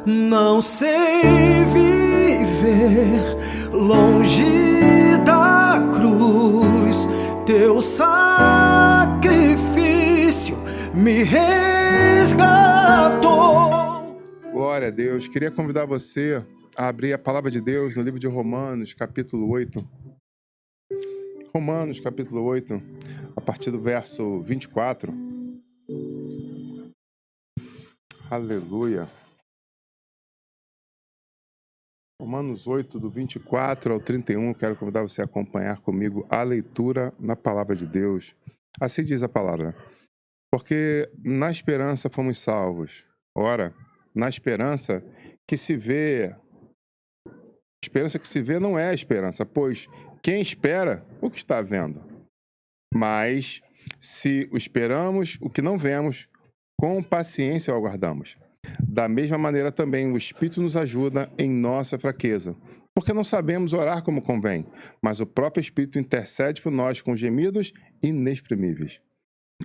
Não sei viver longe da cruz, teu sacrifício me resgatou. Glória a Deus. Queria convidar você a abrir a palavra de Deus no livro de Romanos, capítulo 8. Romanos, capítulo 8, a partir do verso 24. Aleluia. Romanos 8, do 24 ao 31, quero convidar você a acompanhar comigo a leitura na palavra de Deus. Assim diz a palavra: porque na esperança fomos salvos. Ora, na esperança que se vê não é a esperança, pois quem espera o que está vendo? Mas se esperamos o que não vemos, com paciência o aguardamos. Da mesma maneira também o Espírito nos ajuda em nossa fraqueza, porque não sabemos orar como convém, mas o próprio Espírito intercede por nós com gemidos inexprimíveis.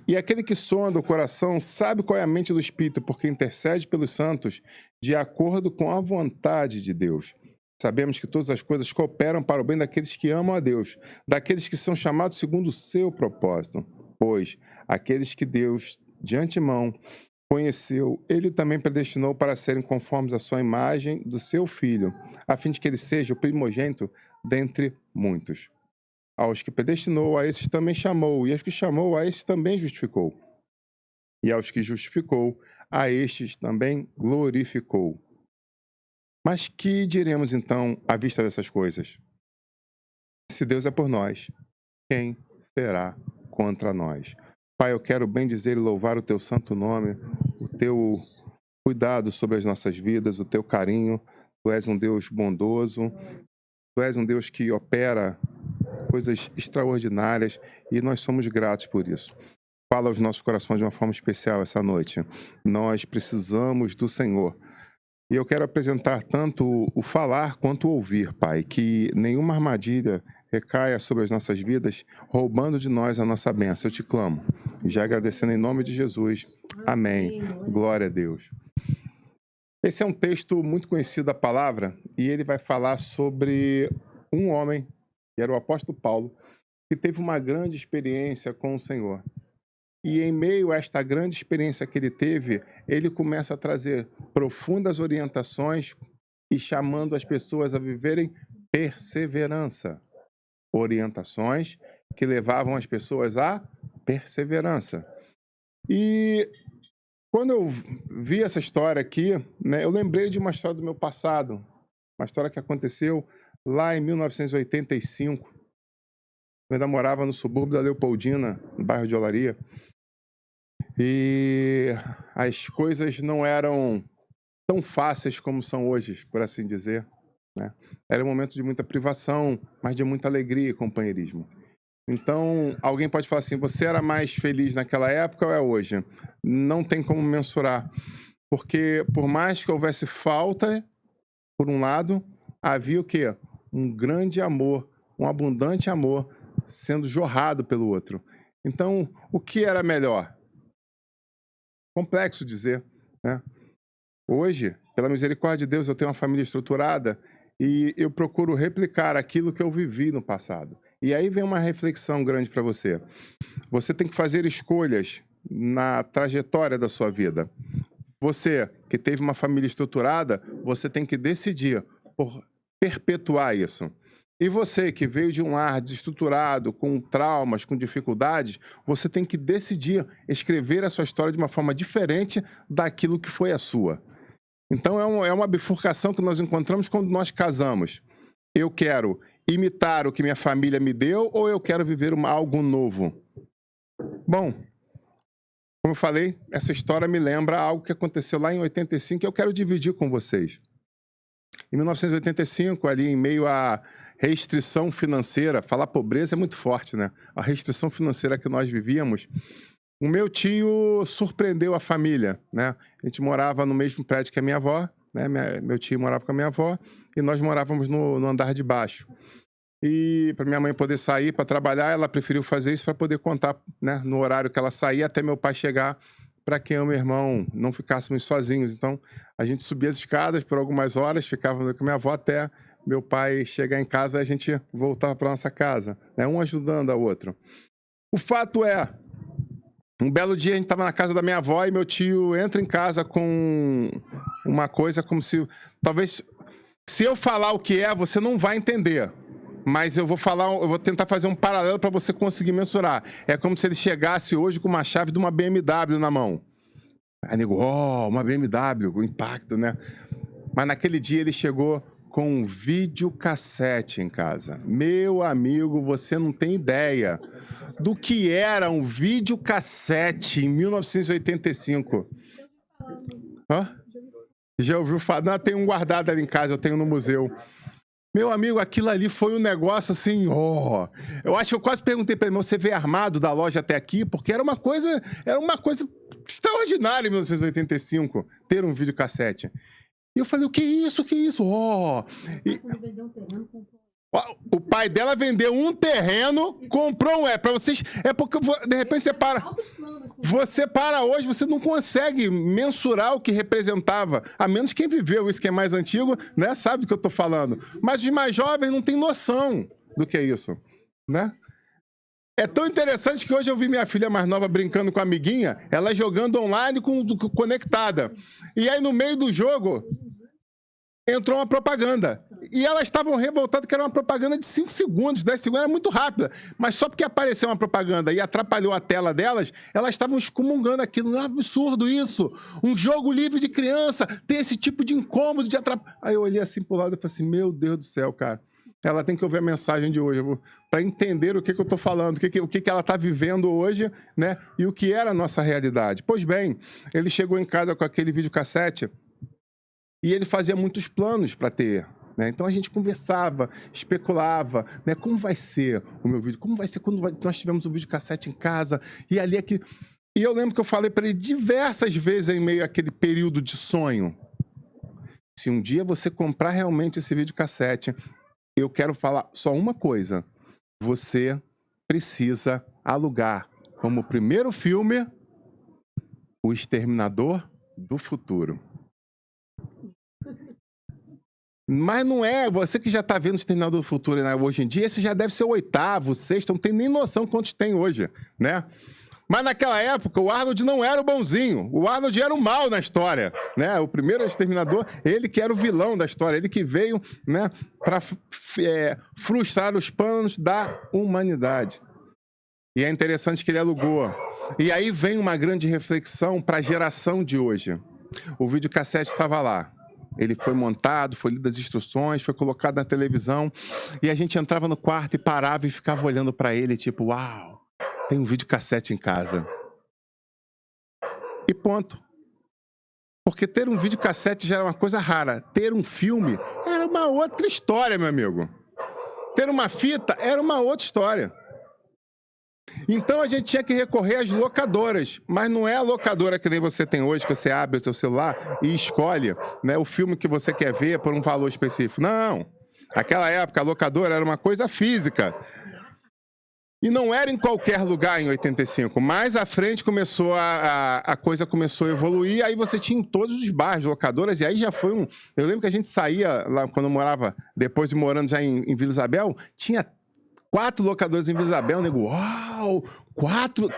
E aquele que sonda o coração sabe qual é a mente do Espírito, porque intercede pelos santos de acordo com a vontade de Deus. Sabemos que todas as coisas cooperam para o bem daqueles que amam a Deus, daqueles que são chamados segundo o seu propósito. Pois aqueles que Deus, de antemão, conheceu, ele também predestinou para serem conformes à sua imagem do seu Filho, a fim de que ele seja o primogênito dentre muitos. Aos que predestinou, a esses também chamou, e aos que chamou, a esses também justificou. E aos que justificou, a estes também glorificou. Mas que diremos então à vista dessas coisas? Se Deus é por nós, quem será contra nós? Pai, eu quero bem dizer e louvar o teu santo nome, o teu cuidado sobre as nossas vidas, o teu carinho. Tu és um Deus bondoso, tu és um Deus que opera coisas extraordinárias e nós somos gratos por isso. Fala aos nossos corações de uma forma especial essa noite. Nós precisamos do Senhor. E eu quero apresentar tanto o falar quanto o ouvir, Pai, que nenhuma armadilha recaia sobre as nossas vidas, roubando de nós a nossa bênção. Eu te clamo, já agradecendo em nome de Jesus. Amém. Glória a Deus. Esse é um texto muito conhecido da palavra e ele vai falar sobre um homem, que era o apóstolo Paulo, que teve uma grande experiência com o Senhor. E em meio a esta grande experiência que ele teve, ele começa a trazer profundas orientações e chamando as pessoas a viverem perseverança. Orientações que levavam as pessoas à perseverança. E quando eu vi essa história aqui, né, eu lembrei de uma história do meu passado, uma história que aconteceu lá em 1985. Eu ainda morava no subúrbio da Leopoldina, no bairro de Olaria. E as coisas não eram tão fáceis como são hoje, por assim dizer, né? Era um momento de muita privação, mas de muita alegria e companheirismo. Então, alguém pode falar assim, você era mais feliz naquela época ou é hoje? Não tem como mensurar, porque por mais que houvesse falta, por um lado, havia o quê? Um grande amor, um abundante amor sendo jorrado pelo outro. Então, o que era melhor? Complexo dizer, né? Hoje, pela misericórdia de Deus, eu tenho uma família estruturada e eu procuro replicar aquilo que eu vivi no passado. E aí vem uma reflexão grande para você. Você tem que fazer escolhas na trajetória da sua vida. Você que teve uma família estruturada, você tem que decidir por perpetuar isso. E você que veio de um lar desestruturado, com traumas, com dificuldades, você tem que decidir escrever a sua história de uma forma diferente daquilo que foi a sua. Então é uma bifurcação que nós encontramos quando nós casamos. Eu quero imitar o que minha família me deu ou eu quero viver algo novo? Bom, como eu falei, essa história me lembra algo que aconteceu lá em 85 e eu quero dividir com vocês. Em 1985, ali em meio à restrição financeira, falar pobreza é muito forte, né? A restrição financeira que nós vivíamos, o meu tio surpreendeu a família, né? A gente morava no mesmo prédio que a minha avó, né? Meu tio morava com a minha avó e nós morávamos no andar de baixo. E para minha mãe poder sair para trabalhar, ela preferiu fazer isso para poder contar, né, no horário que ela saía até meu pai chegar para que eu e meu irmão não ficássemos sozinhos. Então, a gente subia as escadas por algumas horas, ficava com minha avó até meu pai chegar em casa e a gente voltava para nossa casa, né? Um ajudando a outro. O fato é, um belo dia a gente estava na casa da minha avó e meu tio entra em casa com uma coisa como se... Talvez, se eu falar o que é, você não vai entender. Mas eu vou tentar fazer um paralelo para você conseguir mensurar. É como se ele chegasse hoje com uma chave de uma BMW na mão. Aí nego, uma BMW, o impacto, né? Mas naquele dia ele chegou com um videocassete em casa. Meu amigo, você não tem ideia do que era um videocassete em 1985. Hã? Já ouviu falar? Não, tem um guardado ali em casa, eu tenho no museu. Meu amigo, aquilo ali foi um negócio assim, Eu acho que eu quase perguntei para ele, você veio armado da loja até aqui? Porque era uma coisa extraordinária em 1985, ter um videocassete. E eu falei, o que é isso? Que é isso? O pai dela vendeu um terreno, comprou um. Para vocês. É porque, de repente, você para hoje, você não consegue mensurar o que representava. A menos quem viveu isso, que é mais antigo, né, sabe do que eu estou falando. Mas os mais jovens não têm noção do que é isso, né? É tão interessante que hoje eu vi minha filha mais nova brincando com a amiguinha, ela jogando online conectada. E aí, no meio do jogo, entrou uma propaganda. E elas estavam revoltadas que era uma propaganda de 5 segundos, 10 segundos, era muito rápida. Mas só porque apareceu uma propaganda e atrapalhou a tela delas, elas estavam excomungando aquilo. Não é absurdo isso. Um jogo livre de criança tem esse tipo de incômodo, de atrapalhar. Aí eu olhei assim pro lado e falei assim, meu Deus do céu, cara. Ela tem que ouvir a mensagem de hoje para entender o que eu estou falando, o que ela está vivendo hoje, né? E o que era a nossa realidade. Pois bem, ele chegou em casa com aquele videocassete e ele fazia muitos planos para ter. Né? Então a gente conversava, especulava, né? Como vai ser o meu vídeo? Como vai ser quando nós tivermos um videocassete em casa? E ali aqui. E eu lembro que eu falei para ele diversas vezes em meio àquele período de sonho. Se um dia você comprar realmente esse videocassete, eu quero falar só uma coisa. Você precisa alugar como primeiro filme O Exterminador do Futuro. Mas não é, você que já está vendo o Exterminador do Futuro, né, hoje em dia, esse já deve ser o 8º, 6º, não tem nem noção quantos tem hoje, né? Mas naquela época, o Arnold não era o bonzinho, o Arnold era o mal na história, né? O primeiro Exterminador, ele que era o vilão da história, ele que veio, né, para frustrar os planos da humanidade. E é interessante que ele alugou. E aí vem uma grande reflexão para a geração de hoje. O videocassete estava lá. Ele foi montado, foi lido as instruções, foi colocado na televisão. E a gente entrava no quarto e parava e ficava olhando para ele, tipo, uau, tem um videocassete em casa. E ponto. Porque ter um videocassete já era uma coisa rara. Ter um filme era uma outra história, meu amigo. Ter uma fita era uma outra história. Então a gente tinha que recorrer às locadoras, mas não é a locadora que nem você tem hoje, que você abre o seu celular e escolhe, né, o filme que você quer ver por um valor específico. Não, naquela época a locadora era uma coisa física. E não era em qualquer lugar em 85. Mais à frente começou a coisa começou a evoluir, aí você tinha em todos os bairros locadoras, e aí já foi um... Eu lembro que a gente saía lá quando eu morava, depois de morando já em Vila Isabel, tinha 4 locadoras em Vila Isabel, nego, uau, 4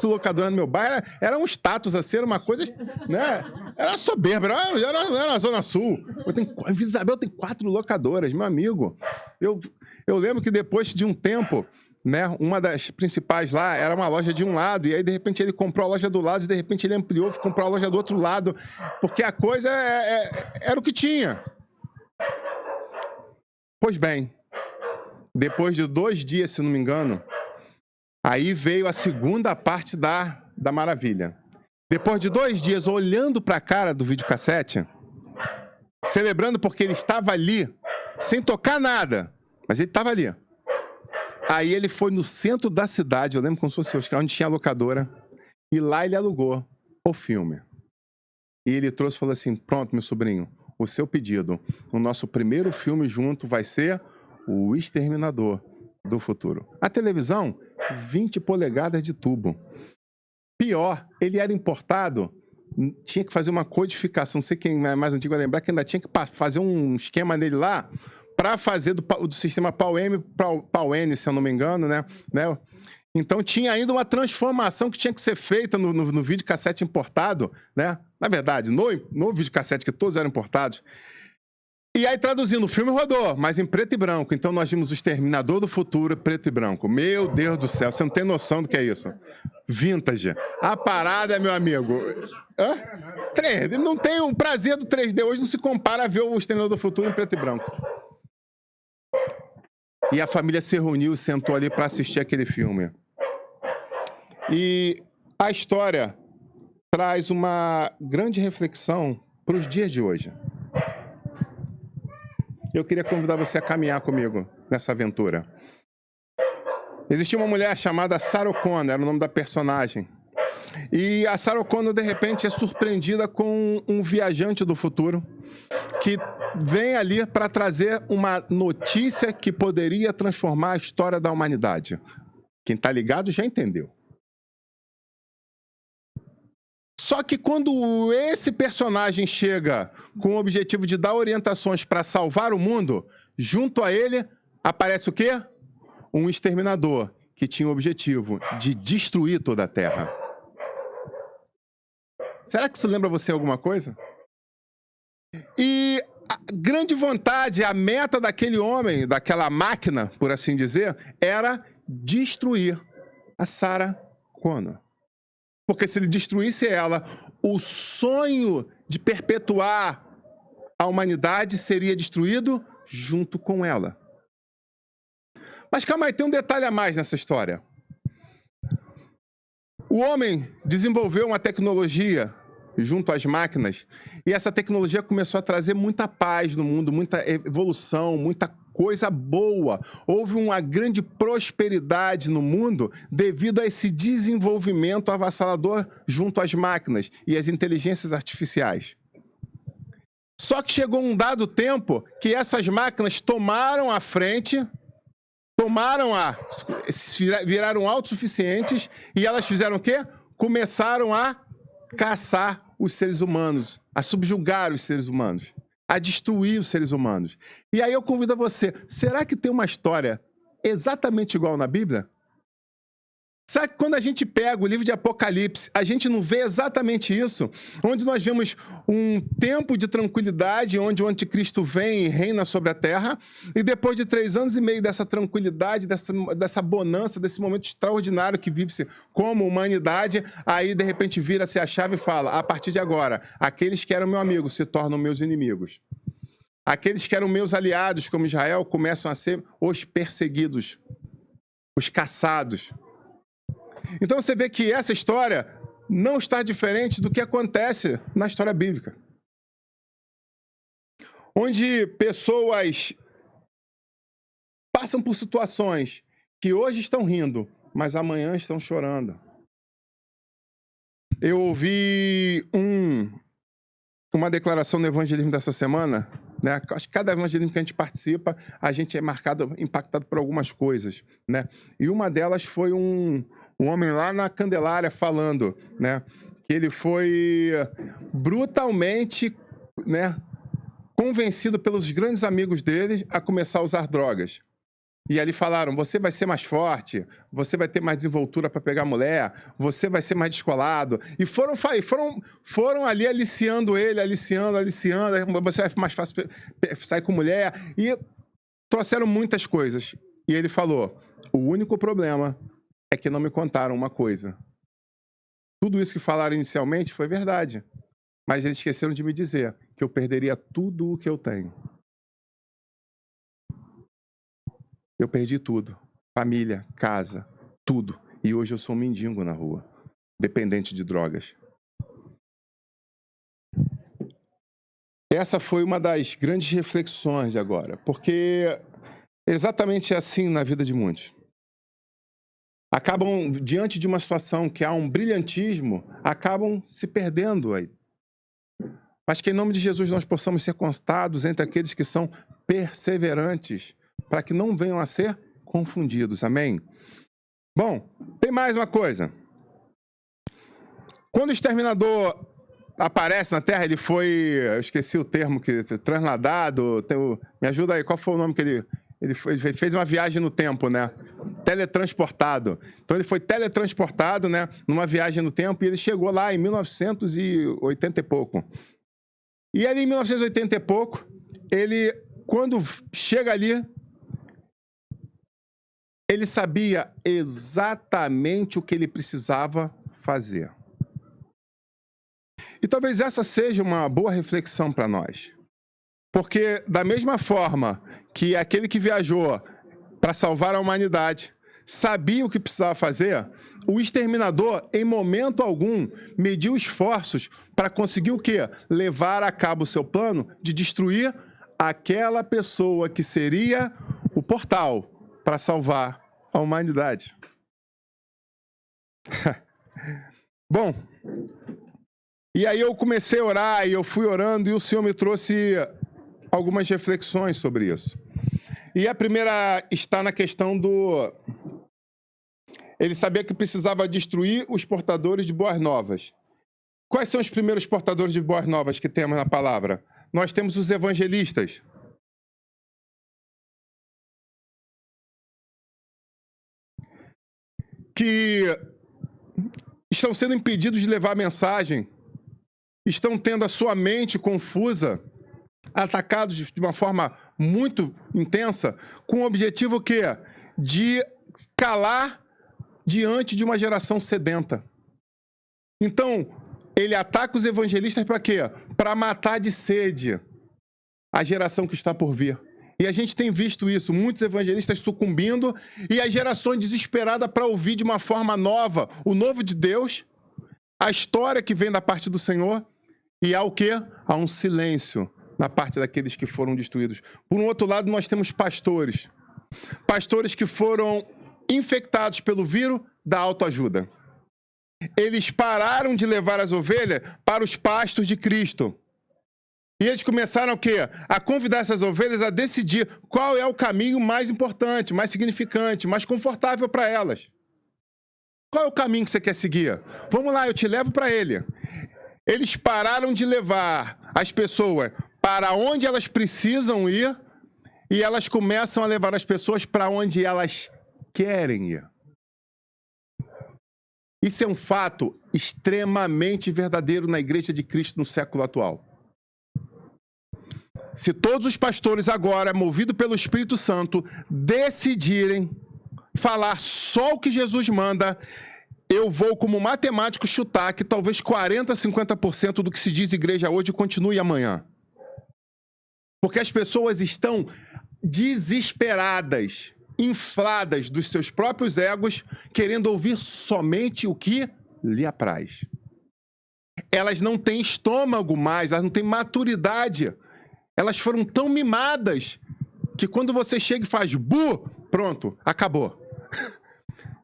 locadoras no meu bairro, era um status assim, era uma coisa, né? Era soberba, era na Zona Sul. Em Vila Isabel tem 4 locadoras, meu amigo. Eu lembro que depois de um tempo, né, uma das principais lá era uma loja de um lado, e aí de repente ele comprou a loja do lado, e de repente ele ampliou, comprou a loja do outro lado, porque a coisa era o que tinha. Pois bem, depois de 2 dias, se não me engano, aí veio a segunda parte da maravilha. Depois de 2 dias olhando para a cara do videocassete, celebrando porque ele estava ali, sem tocar nada, mas ele estava ali. Aí ele foi no centro da cidade, eu lembro como se fosse hoje, onde tinha a locadora, e lá ele alugou o filme. E ele trouxe e falou assim, pronto, meu sobrinho, o seu pedido, o nosso primeiro filme junto vai ser O Exterminador do Futuro. A televisão, 20 polegadas de tubo. Pior, ele era importado, tinha que fazer uma codificação. Não sei quem é mais antigo vai lembrar que ainda tinha que fazer um esquema nele lá para fazer do sistema PAL-M para PAL-N, se eu não me engano, né? Então tinha ainda uma transformação que tinha que ser feita no videocassete importado, né? Na verdade, no videocassete, que todos eram importados. E aí, traduzindo, o filme rodou, mas em preto e branco. Então nós vimos o Exterminador do Futuro preto e branco. Meu Deus do céu, você não tem noção do que é isso. Vintage. A parada, meu amigo. Hã? 3D. Não tem o prazer do 3D. Hoje não se compara a ver o Exterminador do Futuro em preto e branco. E a família se reuniu e sentou ali para assistir aquele filme. E a história traz uma grande reflexão para os dias de hoje. Eu queria convidar você a caminhar comigo nessa aventura. Existia uma mulher chamada Sarah Connor, era o nome da personagem. E a Sarah Connor, de repente, é surpreendida com um viajante do futuro que vem ali para trazer uma notícia que poderia transformar a história da humanidade. Quem está ligado já entendeu. Só que quando esse personagem chega com o objetivo de dar orientações para salvar o mundo, junto a ele aparece o quê? Um exterminador que tinha o objetivo de destruir toda a Terra. Será que isso lembra você alguma coisa? E a grande vontade, a meta daquele homem, daquela máquina, por assim dizer, era destruir a Sarah Connor. Porque se ele destruísse ela, o sonho de perpetuar a humanidade seria destruído junto com ela. Mas calma aí, tem um detalhe a mais nessa história. O homem desenvolveu uma tecnologia junto às máquinas, e essa tecnologia começou a trazer muita paz no mundo, muita evolução, muita coisa boa. Houve uma grande prosperidade no mundo devido a esse desenvolvimento avassalador junto às máquinas e às inteligências artificiais. Só que chegou um dado tempo que essas máquinas tomaram a frente, viraram autossuficientes, e elas fizeram o quê? Começaram a caçar os seres humanos, a subjugar os seres humanos, a destruir os seres humanos. E aí eu convido você, será que tem uma história exatamente igual na Bíblia? Será que quando a gente pega o livro de Apocalipse, a gente não vê exatamente isso? Onde nós vemos um tempo de tranquilidade, onde o anticristo vem e reina sobre a terra, e depois de 3 anos e meio dessa tranquilidade, dessa bonança, desse momento extraordinário que vive-se como humanidade, aí de repente vira-se a chave e fala, a partir de agora, aqueles que eram meu amigo se tornam meus inimigos. Aqueles que eram meus aliados, como Israel, começam a ser os perseguidos, os caçados. Então você vê que essa história não está diferente do que acontece na história bíblica. Onde pessoas passam por situações que hoje estão rindo, mas amanhã estão chorando. Eu ouvi uma declaração no evangelismo dessa semana, né? Acho que cada evangelismo que a gente participa, a gente é impactado por algumas coisas, né? E uma delas foi um homem lá na Candelária falando, né, que ele foi brutalmente, né, convencido pelos grandes amigos dele a começar a usar drogas. E ali falaram, você vai ser mais forte, você vai ter mais desenvoltura para pegar mulher, você vai ser mais descolado. E foram ali aliciando ele, aliciando, você vai mais fácil sair com mulher. E trouxeram muitas coisas. E ele falou, o único problema é que não me contaram uma coisa. Tudo isso que falaram inicialmente foi verdade. Mas eles esqueceram de me dizer que eu perderia tudo o que eu tenho. Eu perdi tudo. Família, casa, tudo. E hoje eu sou um mendigo na rua, dependente de drogas. Essa foi uma das grandes reflexões de agora, porque exatamente assim na vida de muitos. Acabam, diante de uma situação que há um brilhantismo, acabam se perdendo aí. Mas que em nome de Jesus nós possamos ser constados entre aqueles que são perseverantes, para que não venham a ser confundidos. Amém? Bom, tem mais uma coisa. Quando o exterminador aparece na Terra, ele foi, eu esqueci o termo, transladado, me ajuda aí, qual foi o nome que ele fez uma viagem no tempo, né? Teletransportado. Então ele foi teletransportado, né, numa viagem no tempo, e ele chegou lá em 1980 e pouco. E ali em 1980 e pouco, ele, quando chega ali, ele sabia exatamente o que ele precisava fazer. E talvez essa seja uma boa reflexão para nós. Porque da mesma forma que aquele que viajou para salvar a humanidade sabia o que precisava fazer, o exterminador, em momento algum, mediu esforços para conseguir o quê? Levar a cabo o seu plano de destruir aquela pessoa que seria o portal para salvar a humanidade. Bom, e aí eu comecei a orar, e eu fui orando, e o Senhor me trouxe algumas reflexões sobre isso. E a primeira está na questão do... Ele sabia que precisava destruir os portadores de boas novas. Quais são os primeiros portadores de boas novas que temos na palavra? Nós temos os evangelistas. Que estão sendo impedidos de levar a mensagem, estão tendo a sua mente confusa, atacados de uma forma muito intensa, com o objetivo que de calar diante de uma geração sedenta. Então, ele ataca os evangelistas para quê? Para matar de sede a geração que está por vir. E a gente tem visto isso, muitos evangelistas sucumbindo e as gerações desesperadas para ouvir de uma forma nova o novo de Deus, a história que vem da parte do Senhor, e há o quê? Há um silêncio na parte daqueles que foram destruídos. Por um outro lado, nós temos pastores. Pastores que foram infectados pelo vírus da autoajuda. Eles pararam de levar as ovelhas para os pastos de Cristo. E eles começaram o quê? A convidar essas ovelhas a decidir qual é o caminho mais importante, mais significante, mais confortável para elas. Qual é o caminho que você quer seguir? Vamos lá, eu te levo para ele. Eles pararam de levar as pessoas para onde elas precisam ir e elas começam a levar as pessoas para onde elas querem ir. Isso é um fato extremamente verdadeiro na Igreja de Cristo no século atual. Se todos os pastores agora, movidos pelo Espírito Santo, decidirem falar só o que Jesus manda, eu vou, como matemático, chutar que talvez 40%, 50% do que se diz igreja hoje continue amanhã. Porque as pessoas estão desesperadas, infladas dos seus próprios egos, querendo ouvir somente o que lhe apraz. Elas não têm estômago mais, elas não têm maturidade. Elas foram tão mimadas que quando você chega e faz bu, pronto, acabou.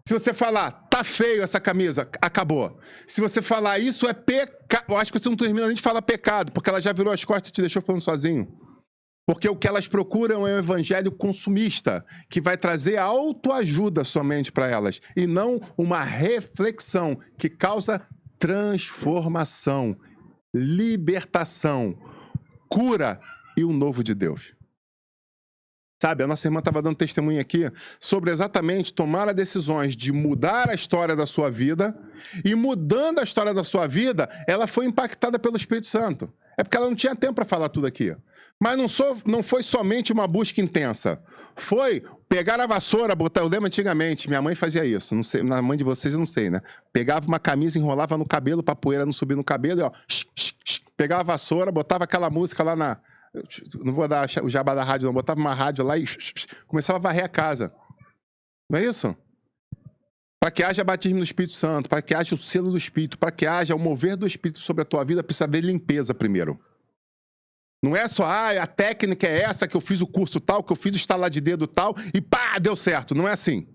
Se você falar, tá feio essa camisa, acabou. Se você falar isso é pecado, eu acho que você não termina nem de falar pecado, porque ela já virou as costas e te deixou falando sozinho. Porque o que elas procuram é um evangelho consumista, que vai trazer autoajuda somente para elas, e não uma reflexão que causa transformação, libertação, cura e o novo de Deus. Sabe, a nossa irmã estava dando testemunho aqui sobre exatamente tomar as decisões de mudar a história da sua vida, e mudando a história da sua vida, ela foi impactada pelo Espírito Santo. É porque ela não tinha tempo para falar tudo aqui. Mas não foi somente uma busca intensa. Foi pegar a vassoura, botar... Eu lembro antigamente, minha mãe fazia isso. Não sei, na mãe de vocês eu não sei, né? Pegava uma camisa, enrolava no cabelo para a poeira não subir no cabelo e ó... Pegava a vassoura, botava aquela música lá na... Não vou dar o jabá da rádio, não. Botava uma rádio lá e começava a varrer a casa. Não é isso? Para que haja batismo do Espírito Santo, para que haja o selo do Espírito, para que haja o mover do Espírito sobre a tua vida, precisa haver limpeza primeiro. Não é só, a técnica é essa, que eu fiz o curso tal, que eu fiz o estalar de dedo tal, e pá, deu certo. Não é assim.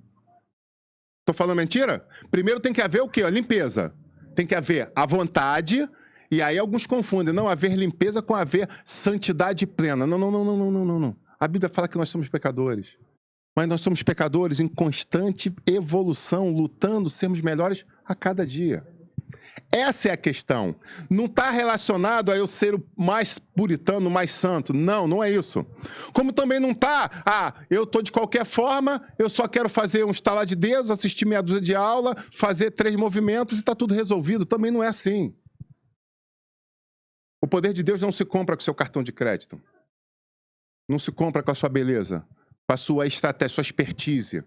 Tô falando mentira? Primeiro tem que haver o quê? A limpeza. Tem que haver a vontade, e aí alguns confundem. Não, haver limpeza com haver santidade plena. Não. A Bíblia fala que nós somos pecadores. Mas nós somos pecadores em constante evolução, lutando, sermos melhores a cada dia. Essa é a questão. Não está relacionado a eu ser o mais puritano, o mais santo. Não, não é isso. Como também não está, eu estou de qualquer forma, eu só quero fazer um estalar de dedos, assistir meia dúzia de aula, fazer 3 movimentos e está tudo resolvido. Também não é assim. O poder de Deus não se compra com seu cartão de crédito. Não se compra com a sua beleza, com a sua estratégia, sua expertise.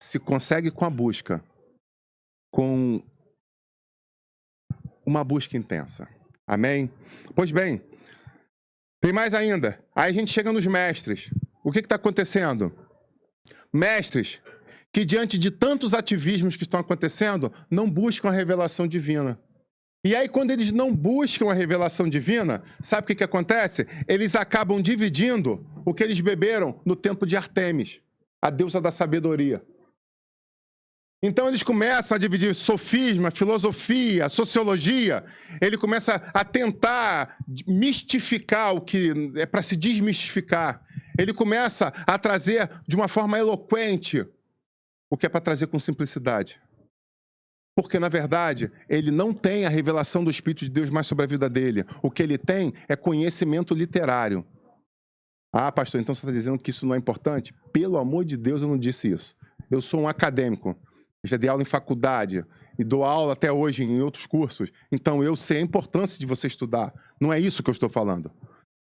Se consegue com a busca, com uma busca intensa. Amém? Pois bem, tem mais ainda. Aí a gente chega nos mestres. O que está acontecendo? Mestres que, diante de tantos ativismos que estão acontecendo, não buscam a revelação divina. E aí, quando eles não buscam a revelação divina, sabe o que acontece? Eles acabam dividindo o que eles beberam no templo de Artemis, a deusa da sabedoria. Então eles começam a dividir sofisma, filosofia, sociologia. Ele começa a tentar mistificar o que é para se desmistificar. Ele começa a trazer de uma forma eloquente o que é para trazer com simplicidade. Porque, na verdade, ele não tem a revelação do Espírito de Deus mais sobre a vida dele. O que ele tem é conhecimento literário. Ah, pastor, então você está dizendo que isso não é importante? Pelo amor de Deus, eu não disse isso. Eu sou um acadêmico. Já dei aula em faculdade e dou aula até hoje em outros cursos. Então, eu sei a importância de você estudar. Não é isso que eu estou falando.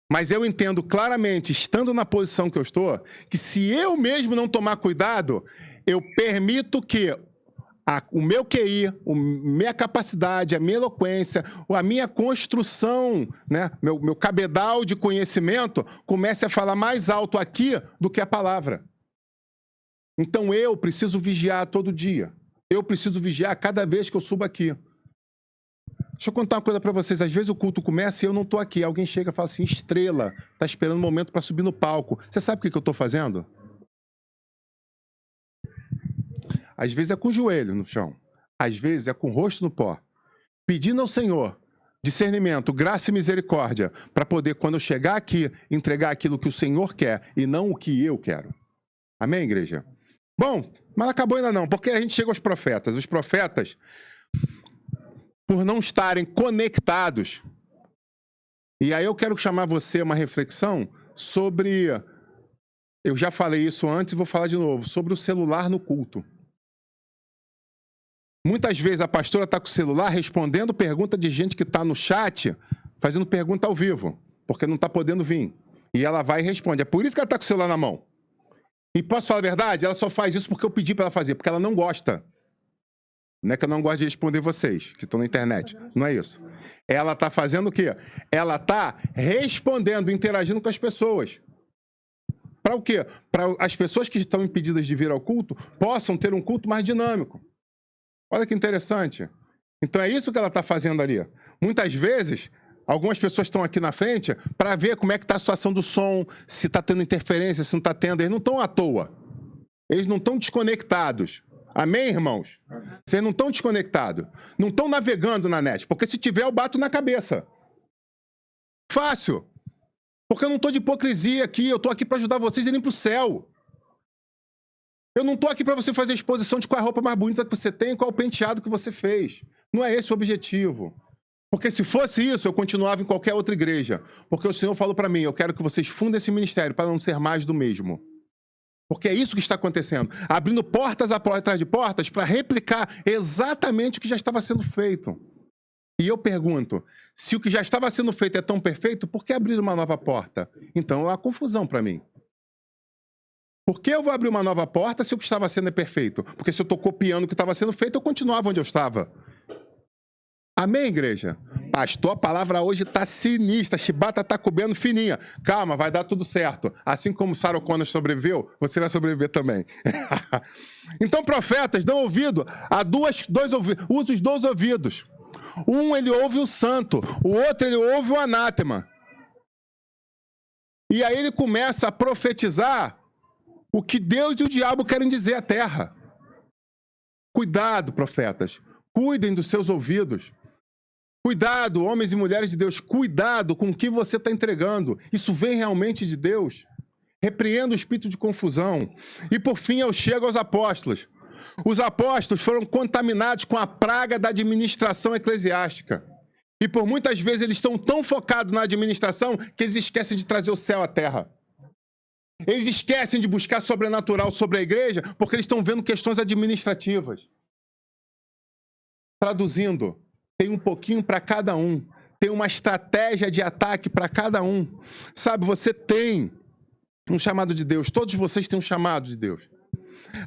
Mas eu entendo claramente, estando na posição que eu estou, que se eu mesmo não tomar cuidado, eu permito que o meu QI, a minha capacidade, a minha eloquência, a minha construção, né, meu cabedal de conhecimento, comece a falar mais alto aqui do que a palavra. Então eu preciso vigiar todo dia. Eu preciso vigiar cada vez que eu subo aqui. Deixa eu contar uma coisa para vocês. Às vezes o culto começa e eu não estou aqui. Alguém chega e fala assim, Estrela, está esperando o momento para subir no palco. Você sabe o que eu estou fazendo? Às vezes é com o joelho no chão. Às vezes é com o rosto no pó. Pedindo ao Senhor discernimento, graça e misericórdia, para poder, quando eu chegar aqui, entregar aquilo que o Senhor quer e não o que eu quero. Amém, igreja? Bom, mas não acabou ainda não, porque a gente chega aos profetas. Os profetas, por não estarem conectados, e aí eu quero chamar você a uma reflexão sobre, eu já falei isso antes e vou falar de novo, sobre o celular no culto. Muitas vezes a pastora está com o celular respondendo pergunta de gente que está no chat, fazendo pergunta ao vivo, porque não está podendo vir. E ela vai e responde. É por isso que ela está com o celular na mão. E posso falar a verdade? Ela só faz isso porque eu pedi para ela fazer, porque ela não gosta. Não é que eu não gosto de responder vocês, que estão na internet. Não é isso. Ela está fazendo o quê? Ela está respondendo, interagindo com as pessoas. Para o quê? Para as pessoas que estão impedidas de vir ao culto possam ter um culto mais dinâmico. Olha que interessante. Então é isso que ela está fazendo ali. Muitas vezes, algumas pessoas estão aqui na frente para ver como é que está a situação do som, se está tendo interferência, se não está tendo. Eles não estão à toa. Eles não estão desconectados. Amém, irmãos? Vocês não estão desconectados. Não estão navegando na net. Porque se tiver, eu bato na cabeça. Fácil. Porque eu não estou de hipocrisia aqui. Eu estou aqui para ajudar vocês a irem para o céu. Eu não estou aqui para você fazer exposição de qual é a roupa mais bonita que você tem, qual é o penteado que você fez. Não é esse o objetivo. Porque se fosse isso, eu continuava em qualquer outra igreja. Porque o Senhor falou para mim, eu quero que vocês fundem esse ministério para não ser mais do mesmo. Porque é isso que está acontecendo. Abrindo portas atrás de portas para replicar exatamente o que já estava sendo feito. E eu pergunto, se o que já estava sendo feito é tão perfeito, por que abrir uma nova porta? Então é uma confusão para mim. Por que eu vou abrir uma nova porta se o que estava sendo é perfeito? Porque se eu estou copiando o que estava sendo feito, eu continuava onde eu estava. Amém, igreja? Pastor, a palavra hoje está sinistra, a chibata está comendo fininha. Calma, vai dar tudo certo. Assim como Sarah Connor sobreviveu, você vai sobreviver também. Então, profetas, dão ouvido a usa os 2 ouvidos. Um, ele ouve o santo, o outro, ele ouve o anátema. E aí ele começa a profetizar o que Deus e o diabo querem dizer à terra. Cuidado, profetas. Cuidem dos seus ouvidos. Cuidado, homens e mulheres de Deus. Cuidado com o que você está entregando. Isso vem realmente de Deus. Repreenda o espírito de confusão. E por fim, eu chego aos apóstolos. Os apóstolos foram contaminados com a praga da administração eclesiástica. E por muitas vezes eles estão tão focados na administração que eles esquecem de trazer o céu à terra. Eles esquecem de buscar sobrenatural sobre a igreja porque eles estão vendo questões administrativas. Traduzindo, tem um pouquinho para cada um. Tem uma estratégia de ataque para cada um. Sabe, você tem um chamado de Deus. Todos vocês têm um chamado de Deus.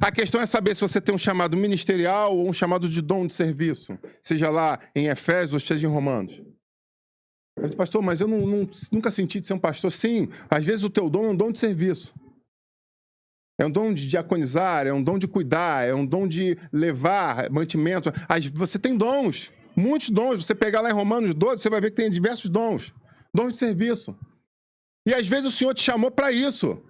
A questão é saber se você tem um chamado ministerial ou um chamado de dom de serviço. Seja lá em Efésios ou seja em Romanos. Eu disse, pastor, mas eu nunca senti de ser um pastor. Sim, às vezes o teu dom é um dom de serviço. É um dom de diaconizar, é um dom de cuidar, é um dom de levar mantimento. Você tem dons, muitos dons. Você pegar lá em Romanos 12, você vai ver que tem diversos dons. Dons de serviço. E às vezes o Senhor te chamou para isso.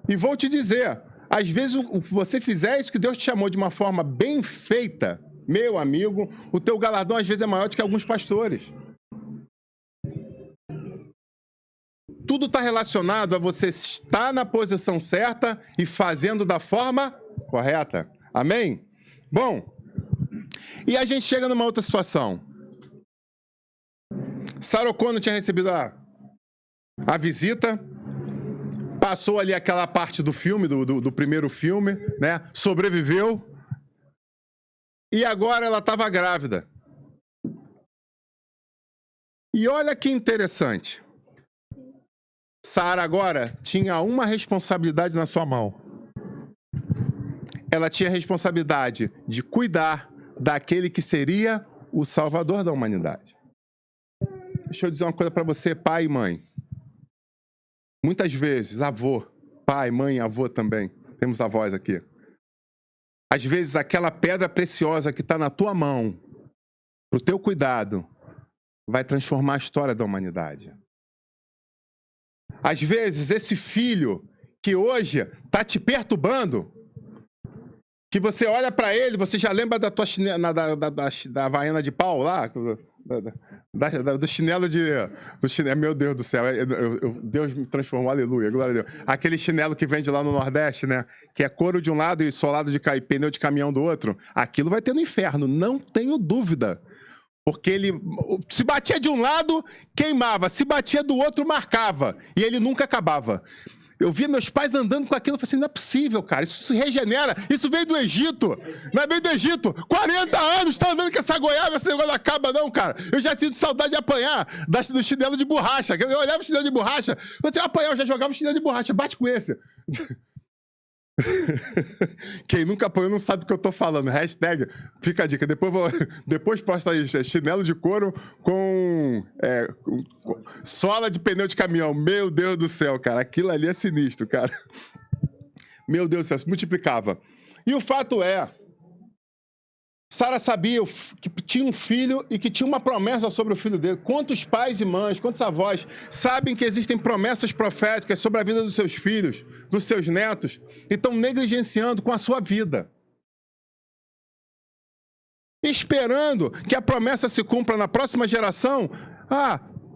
E vou te dizer, às vezes você fizer isso que Deus te chamou de uma forma bem feita, meu amigo, o teu galardão às vezes é maior do que alguns pastores. Tudo está relacionado a você estar na posição certa e fazendo da forma correta. Amém? Bom, e a gente chega numa outra situação. Sarah O'Connor tinha recebido a visita, passou ali aquela parte do filme, do primeiro filme, né? Sobreviveu. E agora ela estava grávida. E olha que interessante. Sara agora tinha uma responsabilidade na sua mão. Ela tinha a responsabilidade de cuidar daquele que seria o salvador da humanidade. Deixa eu dizer uma coisa para você, pai e mãe. Muitas vezes, avô, pai, mãe, avô também. Temos avós aqui. Às vezes, aquela pedra preciosa que está na tua mão, para o teu cuidado, vai transformar a história da humanidade. Às vezes, esse filho que hoje está te perturbando, que você olha para ele, você já lembra da tua da havaiana de pau lá? Do chinelo meu Deus do céu, Deus me transformou, aleluia, glória a Deus. Aquele chinelo que vende lá no Nordeste, né? Que é couro de um lado e solado de pneu de caminhão do outro. Aquilo vai ter no inferno, não tenho dúvida. Porque ele se batia de um lado, queimava. Se batia do outro, marcava. E ele nunca acabava. Eu via meus pais andando com aquilo. Eu falei assim, não é possível, cara. Isso se regenera. Isso veio do Egito. Não é veio do Egito. 40 anos tá andando com essa goiaba. Esse negócio não acaba não, cara. Eu já sinto saudade de apanhar do chinelo de borracha. Eu olhava o chinelo de borracha. Eu apanhar, eu já jogava o chinelo de borracha. Bate com esse. Quem nunca apanhou não sabe do que eu tô falando. Hashtag, fica a dica. Depois posta aí, chinelo de couro com sola de pneu de caminhão. Meu Deus do céu, cara. Aquilo ali é sinistro, cara. Meu Deus do céu, se multiplicava. E o fato é, Sara sabia que tinha um filho e que tinha uma promessa sobre o filho dele. Quantos pais e mães, quantos avós sabem que existem promessas proféticas sobre a vida dos seus filhos, dos seus netos, e estão negligenciando com a sua vida? Esperando que a promessa se cumpra na próxima geração,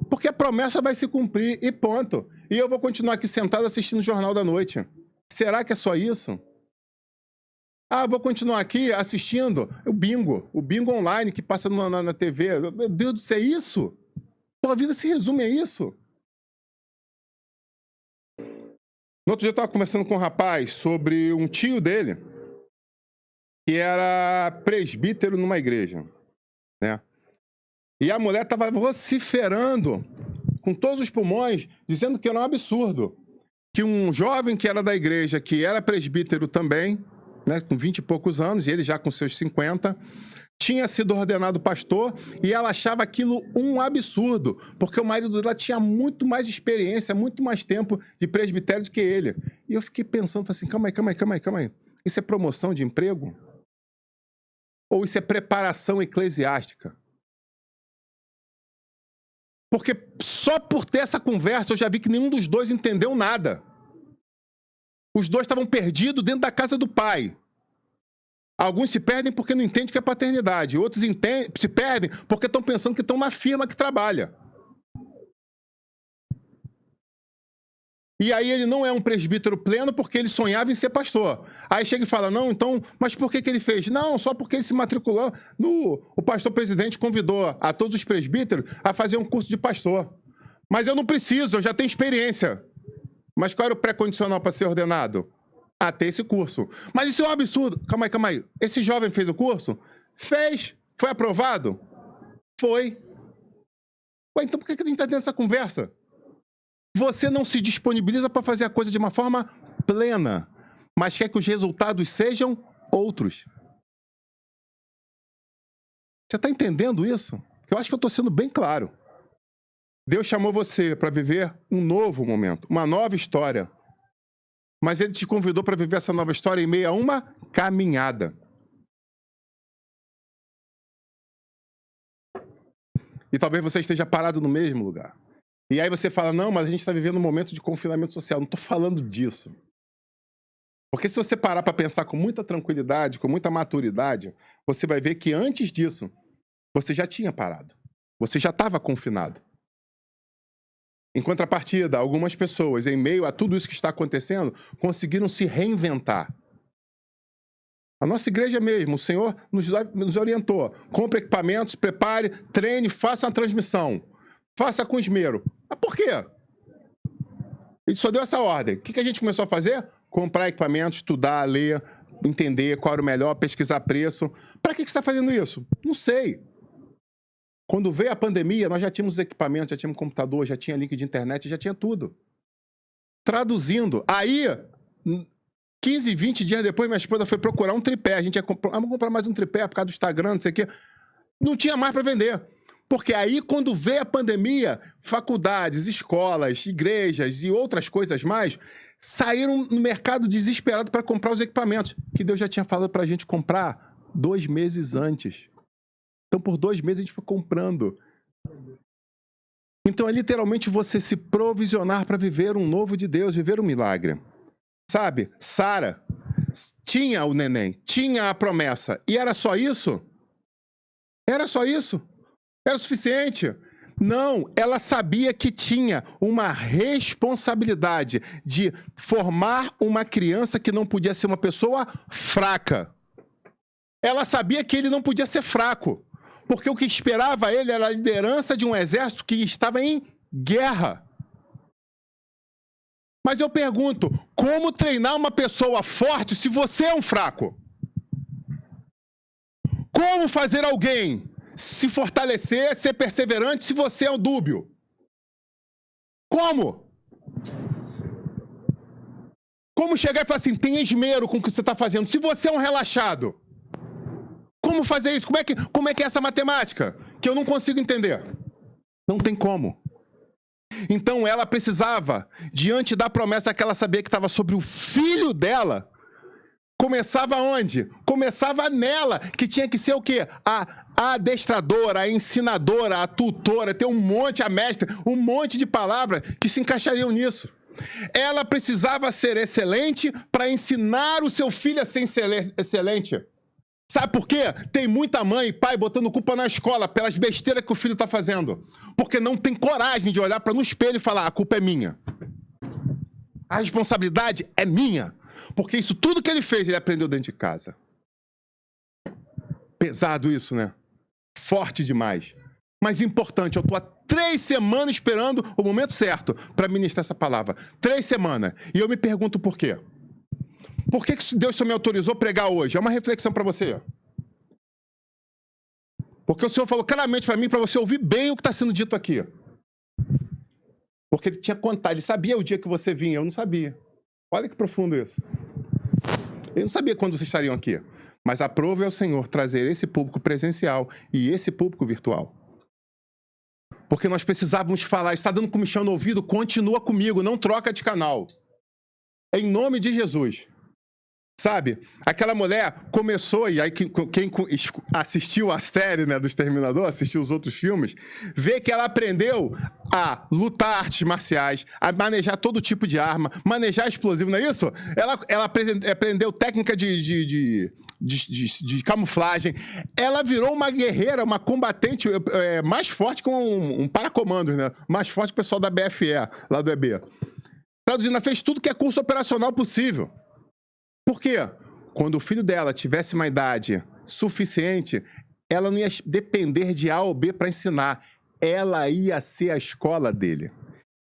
porque a promessa vai se cumprir e ponto. E eu vou continuar aqui sentado assistindo o Jornal da Noite. Será que é só isso? Vou continuar aqui assistindo o bingo online que passa na TV. Meu Deus do céu, é isso? Tua vida se resume a isso. No outro dia eu estava conversando com um rapaz sobre um tio dele que era presbítero numa igreja, né? E a mulher estava vociferando com todos os pulmões, dizendo que era um absurdo. Que um jovem que era da igreja, que era presbítero também, né, com 20 e poucos anos, e ele já com seus 50, tinha sido ordenado pastor, e ela achava aquilo um absurdo, porque o marido dela tinha muito mais experiência, muito mais tempo de presbitério do que ele. E eu fiquei pensando, assim, calma aí. Isso é promoção de emprego? Ou isso é preparação eclesiástica? Porque só por ter essa conversa eu já vi que nenhum dos dois entendeu nada. Os dois estavam perdidos dentro da casa do pai. Alguns se perdem porque não entendem o que é paternidade. Outros se perdem porque estão pensando que estão na firma que trabalha. E aí ele não é um presbítero pleno porque ele sonhava em ser pastor. Aí chega e fala, não, então, mas por que ele fez? Não, só porque ele se matriculou o pastor presidente convidou a todos os presbíteros a fazer um curso de pastor. Mas eu não preciso, eu já tenho experiência. Mas qual era o pré-condicional para ser ordenado? Ah, ter esse curso. Mas isso é um absurdo. Calma aí. Esse jovem fez o curso? Fez. Foi aprovado? Foi. Ué, então por que a gente está tendo essa conversa? Você não se disponibiliza para fazer a coisa de uma forma plena, mas quer que os resultados sejam outros. Você está entendendo isso? Eu acho que eu estou sendo bem claro. Deus chamou você para viver um novo momento, uma nova história. Mas Ele te convidou para viver essa nova história em meio a uma caminhada. E talvez você esteja parado no mesmo lugar. E aí você fala, não, mas a gente está vivendo um momento de confinamento social. Não estou falando disso. Porque se você parar para pensar com muita tranquilidade, com muita maturidade, você vai ver que antes disso, você já tinha parado. Você já estava confinado. Em contrapartida, algumas pessoas, em meio a tudo isso que está acontecendo, conseguiram se reinventar. A nossa igreja mesmo, o Senhor nos orientou. Compre equipamentos, prepare, treine, faça uma transmissão. Faça com esmero. Mas por quê? Ele só deu essa ordem. O que a gente começou a fazer? Comprar equipamentos, estudar, ler, entender qual era o melhor, pesquisar preço. Para que você está fazendo isso? Não sei. Quando veio a pandemia, nós já tínhamos equipamentos, já tínhamos computador, já tinha link de internet, já tinha tudo. Traduzindo. Aí, 15, 20 dias depois, minha esposa foi procurar um tripé. A gente ia vamos comprar mais um tripé por causa do Instagram, não sei o quê. Não tinha mais para vender. Porque aí, quando veio a pandemia, faculdades, escolas, igrejas e outras coisas mais saíram no mercado desesperado para comprar os equipamentos que Deus já tinha falado para a gente comprar 2 meses antes. Então, por 2 meses, a gente foi comprando. Então, é literalmente você se provisionar para viver um novo de Deus, viver um milagre. Sabe? Sara tinha o neném, tinha a promessa. E era só isso? Era só isso? Era o suficiente? Não, ela sabia que tinha uma responsabilidade de formar uma criança que não podia ser uma pessoa fraca. Ela sabia que ele não podia ser fraco, porque o que esperava ele era a liderança de um exército que estava em guerra. Mas eu pergunto, como treinar uma pessoa forte se você é um fraco? Como fazer alguém se fortalecer, ser perseverante, se você é um dúbio? Como? Como chegar e falar assim, tem esmero com o que você está fazendo, se você é um relaxado? Como fazer isso? Como é que é essa matemática? Que eu não consigo entender. Não tem como. Então ela precisava, diante da promessa que ela sabia que estava sobre o filho dela, começava onde? Começava nela, que tinha que ser o quê? A adestradora, a ensinadora, a tutora, ter um monte, a mestra, um monte de palavras que se encaixariam nisso. Ela precisava ser excelente para ensinar o seu filho a ser excelente. Sabe por quê? Tem muita mãe e pai botando culpa na escola pelas besteiras que o filho está fazendo. Porque não tem coragem de olhar para no espelho e falar, a culpa é minha. A responsabilidade é minha. Porque isso tudo que ele fez, ele aprendeu dentro de casa. Pesado isso, né? Forte demais. Mas importante, eu estou há 3 semanas esperando o momento certo para ministrar essa palavra. 3 semanas. E eu me pergunto por quê. Por que Deus só me autorizou a pregar hoje? É uma reflexão para você. Porque o Senhor falou claramente para mim, para você ouvir bem o que está sendo dito aqui. Porque ele tinha contado, ele sabia o dia que você vinha, eu não sabia. Olha que profundo isso. Eu não sabia quando vocês estariam aqui. Mas aprove ao Senhor trazer esse público presencial e esse público virtual. Porque nós precisávamos falar, está dando comichão no ouvido, continua comigo, não troca de canal. Em nome de Jesus. Sabe? Aquela mulher começou, e aí quem assistiu a série, né, do Exterminador, assistiu os outros filmes, vê que ela aprendeu a lutar artes marciais, a manejar todo tipo de arma, manejar explosivo, não é isso? Ela aprendeu técnica de camuflagem. Ela virou uma guerreira, uma combatente mais forte que um paracomandos, né? Mais forte que o pessoal da BFE, lá do EB. traduzindo, ela fez tudo que é curso operacional possível. Por quê? Quando o filho dela tivesse uma idade suficiente, ela não ia depender de A ou B para ensinar. Ela ia ser a escola dele.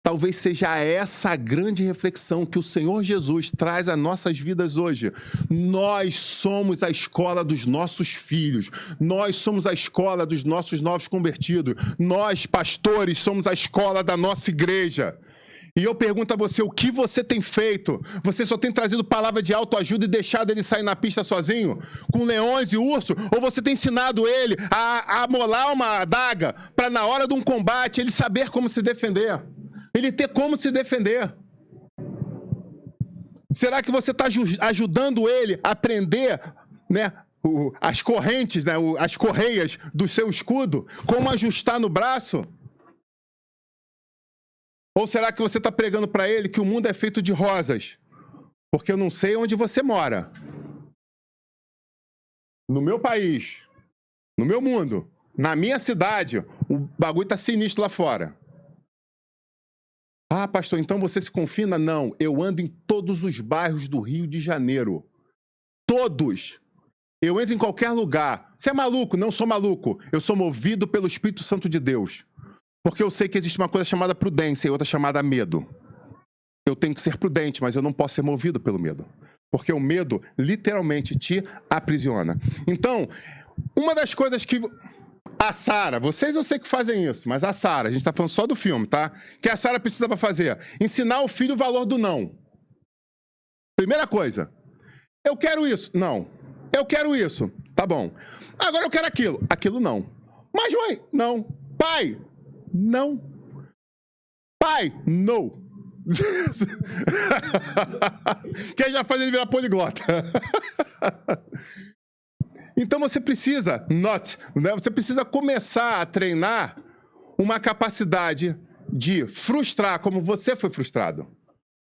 Talvez seja essa a grande reflexão que o Senhor Jesus traz às nossas vidas hoje. Nós somos a escola dos nossos filhos. Nós somos a escola dos nossos novos convertidos. Nós, pastores, somos a escola da nossa igreja. E eu pergunto a você, o que você tem feito? Você só tem trazido palavra de autoajuda e deixado ele sair na pista sozinho? Com leões e urso? Ou você tem ensinado ele a amolar uma adaga para na hora de um combate ele saber como se defender? Ele ter como se defender? Será que você está ajudando ele a aprender, né, as correntes, né, as correias do seu escudo? Como ajustar no braço? Ou será que você está pregando para ele que o mundo é feito de rosas? Porque eu não sei onde você mora. No meu país, no meu mundo, na minha cidade, o bagulho está sinistro lá fora. Ah, pastor, então você se confina? Não, eu ando em todos os bairros do Rio de Janeiro. Todos. Eu entro em qualquer lugar. Você é maluco? Não sou maluco. Eu sou movido pelo Espírito Santo de Deus. Porque eu sei que existe uma coisa chamada prudência e outra chamada medo. Eu tenho que ser prudente, mas eu não posso ser movido pelo medo. Porque o medo literalmente te aprisiona. Então, uma das coisas que... A Sara, vocês eu sei que fazem isso, mas a Sara, a gente está falando só do filme, tá? Que a Sara precisava fazer? Ensinar o filho o valor do não. Primeira coisa. Eu quero isso. Não. Eu quero isso. Tá bom. Agora eu quero aquilo. Aquilo não. Mas mãe, não. Pai, não. Pai, não. Quer já fazer ele virar poliglota. Então você precisa, né? Você precisa começar a treinar uma capacidade de frustrar como você foi frustrado.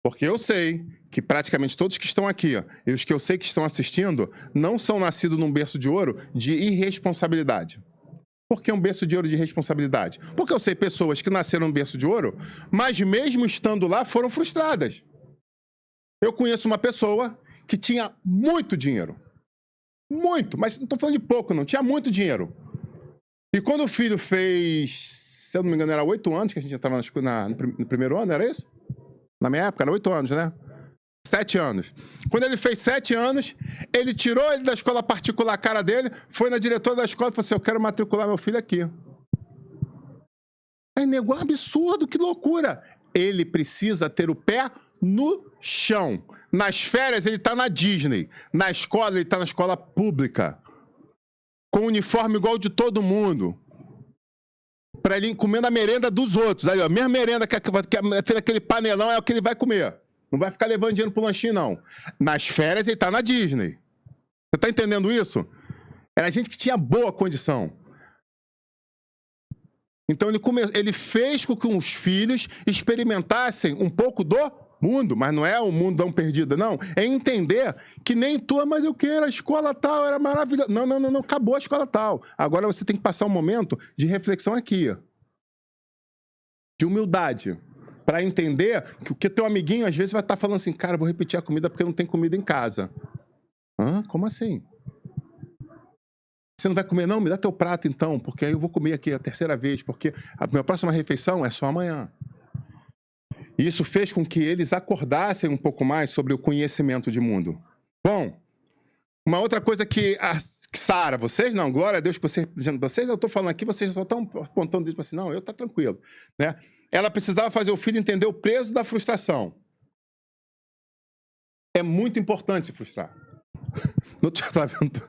Porque eu sei que praticamente todos que estão aqui, e os que eu sei que estão assistindo, não são nascidos num berço de ouro de irresponsabilidade. Por que um berço de ouro de responsabilidade? Porque eu sei pessoas que nasceram num berço de ouro, mas mesmo estando lá foram frustradas. Eu conheço uma pessoa que tinha muito dinheiro. Muito, mas não estou falando de pouco, não. Tinha muito dinheiro. E quando o filho fez, se eu não me engano, era 8 anos que a gente entrava no primeiro ano, era isso? Na minha época, era 8 anos, né? 7 anos. Quando ele fez 7 anos, ele tirou ele da escola particular, a cara dele, foi na diretora da escola e falou assim, eu quero matricular meu filho aqui. Aí, nego, absurdo, que loucura. Ele precisa ter o pé no chão. Nas férias, ele está na Disney. Na escola, ele está na escola pública. Com uniforme igual de todo mundo. Para ele ir comendo a merenda dos outros. Aí, ó, a mesma merenda que fez aquele panelão é o que ele vai comer. Não vai ficar levando dinheiro pro lanchinho, não. Nas férias, ele está na Disney. Você está entendendo isso? Era gente que tinha boa condição. Então, ele fez com que os filhos experimentassem um pouco do mundo, mas não é um mundão perdido, não. É entender que nem tu, mas eu quero, a escola tal era maravilhosa. Não, acabou a escola tal. Agora você tem que passar um momento de reflexão aqui. De humildade. Para entender que o que teu amiguinho às vezes vai estar falando assim, cara, eu vou repetir a comida porque não tem comida em casa. Hã? Como assim? Você não vai comer? Não, me dá teu prato então, porque aí eu vou comer aqui a terceira vez, porque a minha próxima refeição é só amanhã. E isso fez com que eles acordassem um pouco mais sobre o conhecimento de mundo. Bom, uma outra coisa que Sara, vocês não, glória a Deus que vocês eu estou falando aqui, vocês só estão apontando isso assim, não, eu estou tranquilo. Né? Ela precisava fazer o filho entender o peso da frustração. É muito importante se frustrar. Eu estava vendo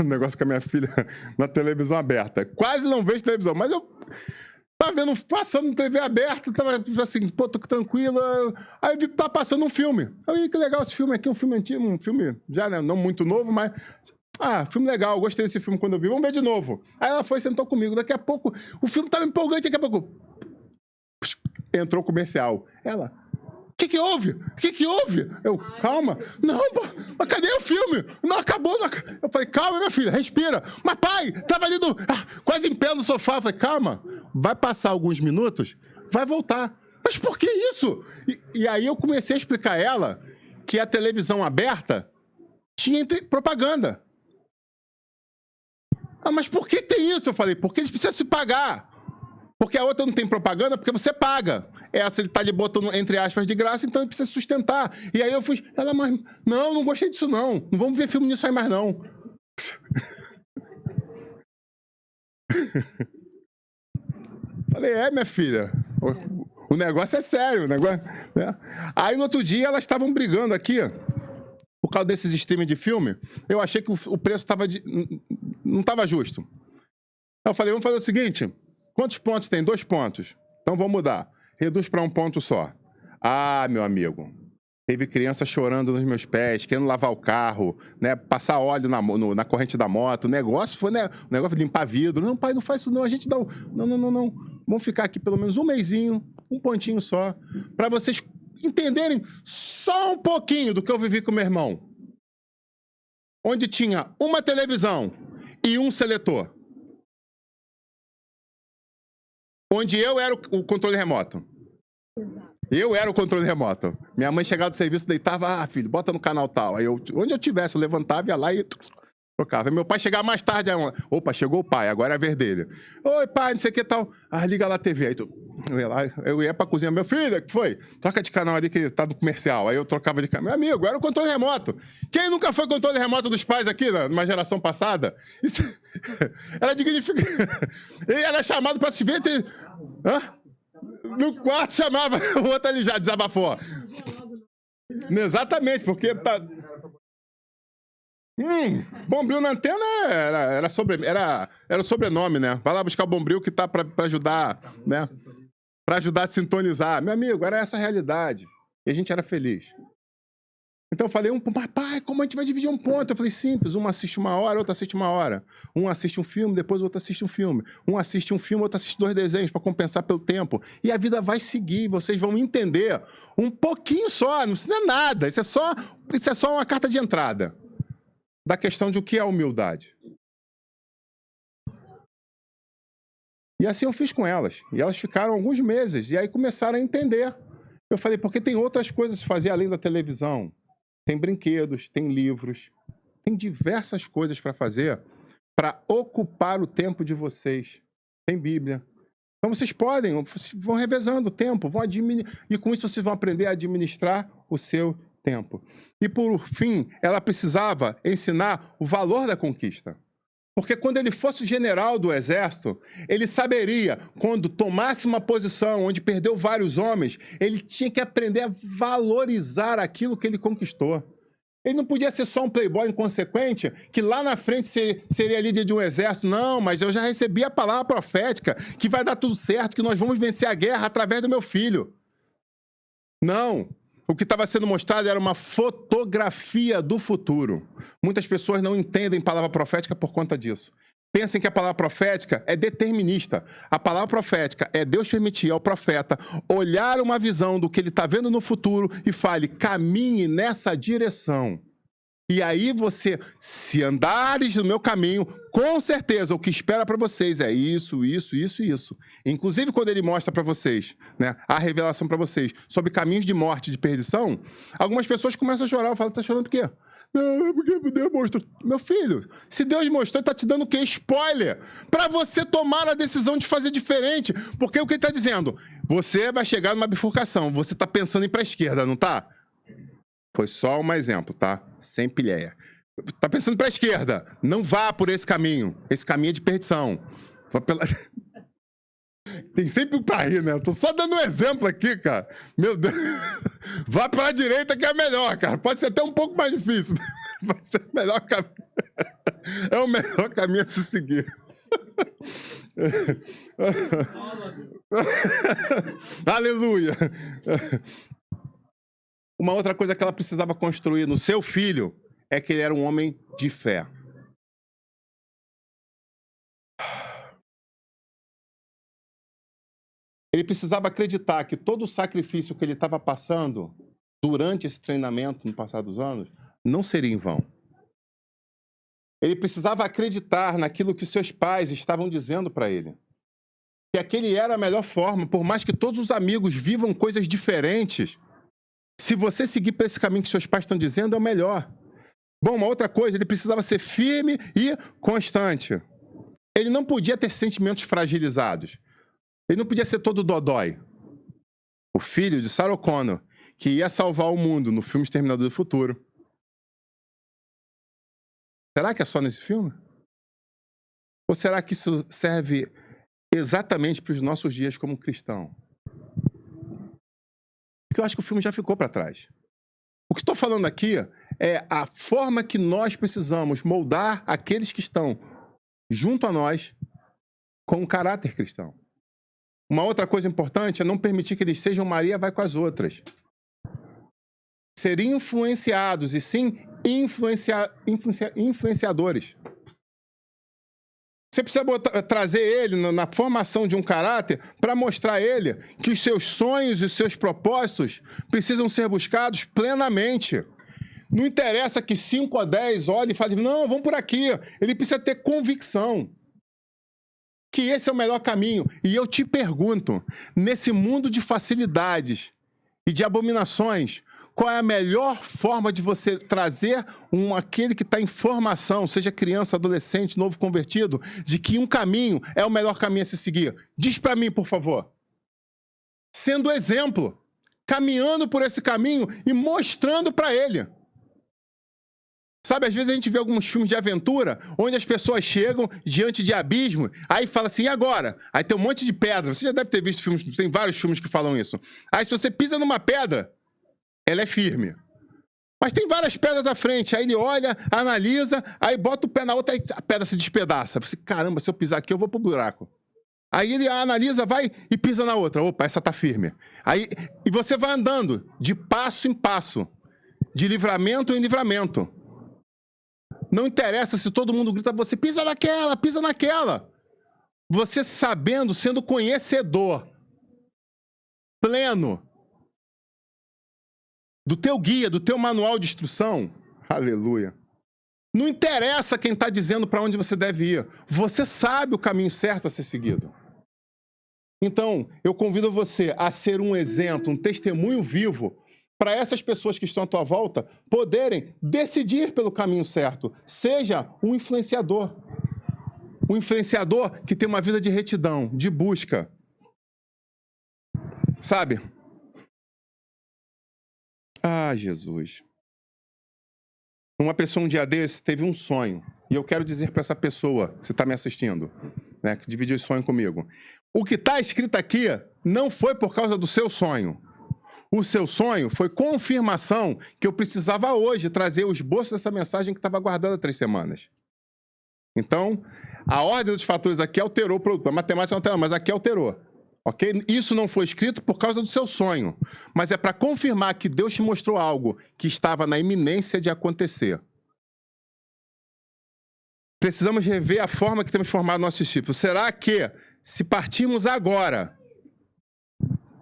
um negócio com a minha filha na televisão aberta. Quase não vejo televisão, mas eu tava vendo, passando TV aberta, tava assim, pô, tô tranquila. Aí eu vi que tava passando um filme. Aí, que legal esse filme aqui, um filme antigo, um filme já, né, não muito novo, mas... filme legal, eu gostei desse filme quando eu vi, vamos ver de novo. Aí ela foi e sentou comigo, daqui a pouco, o filme tava empolgante, daqui a pouco... Entrou o comercial. Ela... O que houve? O que houve? Eu, calma. Não, mas cadê o filme? Não, acabou. Não... Eu falei, calma, minha filha, respira. Mas pai, tava ali quase em pé no sofá. Eu falei, calma, vai passar alguns minutos, vai voltar. Mas por que isso? E aí eu comecei a explicar a ela que a televisão aberta tinha propaganda. Ah, mas por que tem isso? Eu falei, porque eles precisam se pagar. Porque a outra não tem propaganda, porque você paga. Essa ele tá ali botando, entre aspas, de graça, então ele precisa sustentar. E aí eu fui, ela, mas não gostei disso não. Não vamos ver filme nisso aí mais não. Falei, minha filha, o negócio é sério. O negócio, né? Aí no outro dia elas estavam brigando aqui, por causa desses streaming de filme. Eu achei que o preço não estava justo. Eu falei, vamos fazer o seguinte, quantos pontos tem? 2 pontos. Então vamos mudar. Reduz para 1 ponto só. Ah, meu amigo, teve criança chorando nos meus pés, querendo lavar o carro, né, passar óleo na corrente da moto. O negócio foi, né, o negócio de limpar vidro. Não, pai, não faz isso não, a gente dá o... Não. Vamos ficar aqui pelo menos um mesinho, 1 pontinho só, para vocês entenderem só um pouquinho do que eu vivi com meu irmão. Onde tinha uma televisão e um seletor. Onde eu era o controle remoto. Eu era o controle remoto. Minha mãe chegava do serviço, deitava, filho, bota no canal tal. Aí onde eu tivesse, eu levantava, ia lá e trocava. Aí meu pai chegava mais tarde, opa, chegou o pai, agora é a vez dele. Oi, pai, não sei o que tal. Ah, liga lá a TV. Aí eu ia pra cozinha, meu filho, o que foi? Troca de canal ali que tá do comercial. Aí eu trocava de canal. Meu amigo, era o controle remoto. Quem nunca foi controle remoto dos pais aqui, numa geração passada? Isso era dignificante. Ele era chamado pra se ver. No quarto chamava, o outro ali já desabafou. Exatamente, porque tá... Bombril na antena era o sobrenome, né? Vai lá buscar o Bombril que tá pra ajudar, né? Pra ajudar a sintonizar. Meu amigo, era essa a realidade. E a gente era feliz. Então eu falei, mas pai, como a gente vai dividir 1 ponto? Eu falei, simples, um assiste 1 hora, outro assiste 1 hora. Um assiste um filme, depois o outro assiste um filme. Um assiste um filme, outro assiste 2 desenhos para compensar pelo tempo. E a vida vai seguir, vocês vão entender um pouquinho só, não é nada. Isso é só uma carta de entrada da questão de o que é humildade. E assim eu fiz com elas. E elas ficaram alguns meses, e aí começaram a entender. Eu falei, porque tem outras coisas a fazer além da televisão. Tem brinquedos, tem livros, tem diversas coisas para fazer para ocupar o tempo de vocês. Tem Bíblia. Então vocês vão revezando o tempo, e com isso vocês vão aprender a administrar o seu tempo. E por fim, ela precisava ensinar o valor da conquista. Porque quando ele fosse general do exército, ele saberia, quando tomasse uma posição onde perdeu vários homens, ele tinha que aprender a valorizar aquilo que ele conquistou. Ele não podia ser só um playboy inconsequente, que lá na frente seria líder de um exército. Não, mas eu já recebi a palavra profética, que vai dar tudo certo, que nós vamos vencer a guerra através do meu filho. Não. O que estava sendo mostrado era uma fotografia do futuro. Muitas pessoas não entendem palavra profética por conta disso. Pensem que a palavra profética é determinista. A palavra profética é Deus permitir ao profeta olhar uma visão do que ele está vendo no futuro e fale, caminhe nessa direção. E aí você, se andares no meu caminho, com certeza o que espera para vocês é isso, isso, isso e isso. Inclusive quando ele mostra para vocês, né, a revelação para vocês sobre caminhos de morte e de perdição, algumas pessoas começam a chorar. Eu falo, tá chorando por quê? Não, porque Deus mostrou. Meu filho, se Deus mostrou, ele tá te dando o quê? Spoiler! Para você tomar a decisão de fazer diferente. Porque o que ele tá dizendo? Você vai chegar numa bifurcação, você tá pensando em ir para a esquerda, não tá? Foi só um exemplo, tá? Sem pilhéia. Tá pensando para a esquerda. Não vá por esse caminho. Esse caminho é de perdição. Vá pela... Tem sempre para rir, né? Eu tô só dando um exemplo aqui, cara. Meu Deus. Vá para a direita que é melhor, cara. Pode ser até um pouco mais difícil. Vai ser o melhor caminho. É o melhor caminho a se seguir. Aleluia. Uma outra coisa que ela precisava construir no seu filho é que ele era um homem de fé. Ele precisava acreditar que todo o sacrifício que ele estava passando durante esse treinamento no passar dos anos não seria em vão. Ele precisava acreditar naquilo que seus pais estavam dizendo para ele. Que aquele era a melhor forma, por mais que todos os amigos vivam coisas diferentes, Se você seguir para esse caminho que seus pais estão dizendo, é o melhor. Bom, uma outra coisa, ele precisava ser firme e constante. Ele não podia ter sentimentos fragilizados. Ele não podia ser todo dodói. O filho de Sarah Connor, que ia salvar o mundo no filme Exterminador do Futuro. Será que é só nesse filme? Ou será que isso serve exatamente para os nossos dias como cristão? Porque eu acho que o filme já ficou para trás. O que estou falando aqui é a forma que nós precisamos moldar aqueles que estão junto a nós com um caráter cristão. Uma outra coisa importante é não permitir que eles sejam Maria vai com as outras. Ser influenciados e sim influenciadores. Você precisa trazer ele na formação de um caráter para mostrar a ele que os seus sonhos e os seus propósitos precisam ser buscados plenamente. Não interessa que 5 ou 10 olhem e falem, não, vamos por aqui. Ele precisa ter convicção que esse é o melhor caminho. E eu te pergunto, nesse mundo de facilidades e de abominações, qual é a melhor forma de você trazer aquele que está em formação, seja criança, adolescente, novo convertido, de que um caminho é o melhor caminho a se seguir? Diz para mim, por favor. Sendo exemplo, caminhando por esse caminho e mostrando para ele. Sabe, às vezes a gente vê alguns filmes de aventura, onde as pessoas chegam diante de abismo, aí fala assim, e agora? Aí tem um monte de pedra. Você já deve ter visto filmes, tem vários filmes que falam isso. Aí se você pisa numa pedra, ela é firme. Mas tem várias pedras à frente. Aí ele olha, analisa, aí bota o pé na outra, aí a pedra se despedaça. Você, caramba, se eu pisar aqui, eu vou pro buraco. Aí ele analisa, vai e pisa na outra. Opa, essa tá firme. E você vai andando de passo em passo, de livramento em livramento. Não interessa se todo mundo grita, você pisa naquela, pisa naquela. Você sabendo, sendo conhecedor, pleno, do teu guia, do teu manual de instrução, aleluia. Não interessa quem está dizendo para onde você deve ir. Você sabe o caminho certo a ser seguido. Então, eu convido você a ser um exemplo, um testemunho vivo, para essas pessoas que estão à tua volta poderem decidir pelo caminho certo. Seja um influenciador. Um influenciador que tem uma vida de retidão, de busca. Sabe? Ah, Jesus. Uma pessoa um dia desse teve um sonho. E eu quero dizer para essa pessoa, que você está me assistindo, né, que dividiu esse sonho comigo. O que está escrito aqui não foi por causa do seu sonho. O seu sonho foi confirmação que eu precisava hoje trazer o esboço dessa mensagem que estava guardada há 3 semanas. Então, a ordem dos fatores aqui alterou o produto. A matemática não alterou, mas aqui alterou. Ok? Isso não foi escrito por causa do seu sonho, mas é para confirmar que Deus te mostrou algo que estava na iminência de acontecer. Precisamos rever a forma que temos formado nossos discípulos. Será que, se partirmos agora,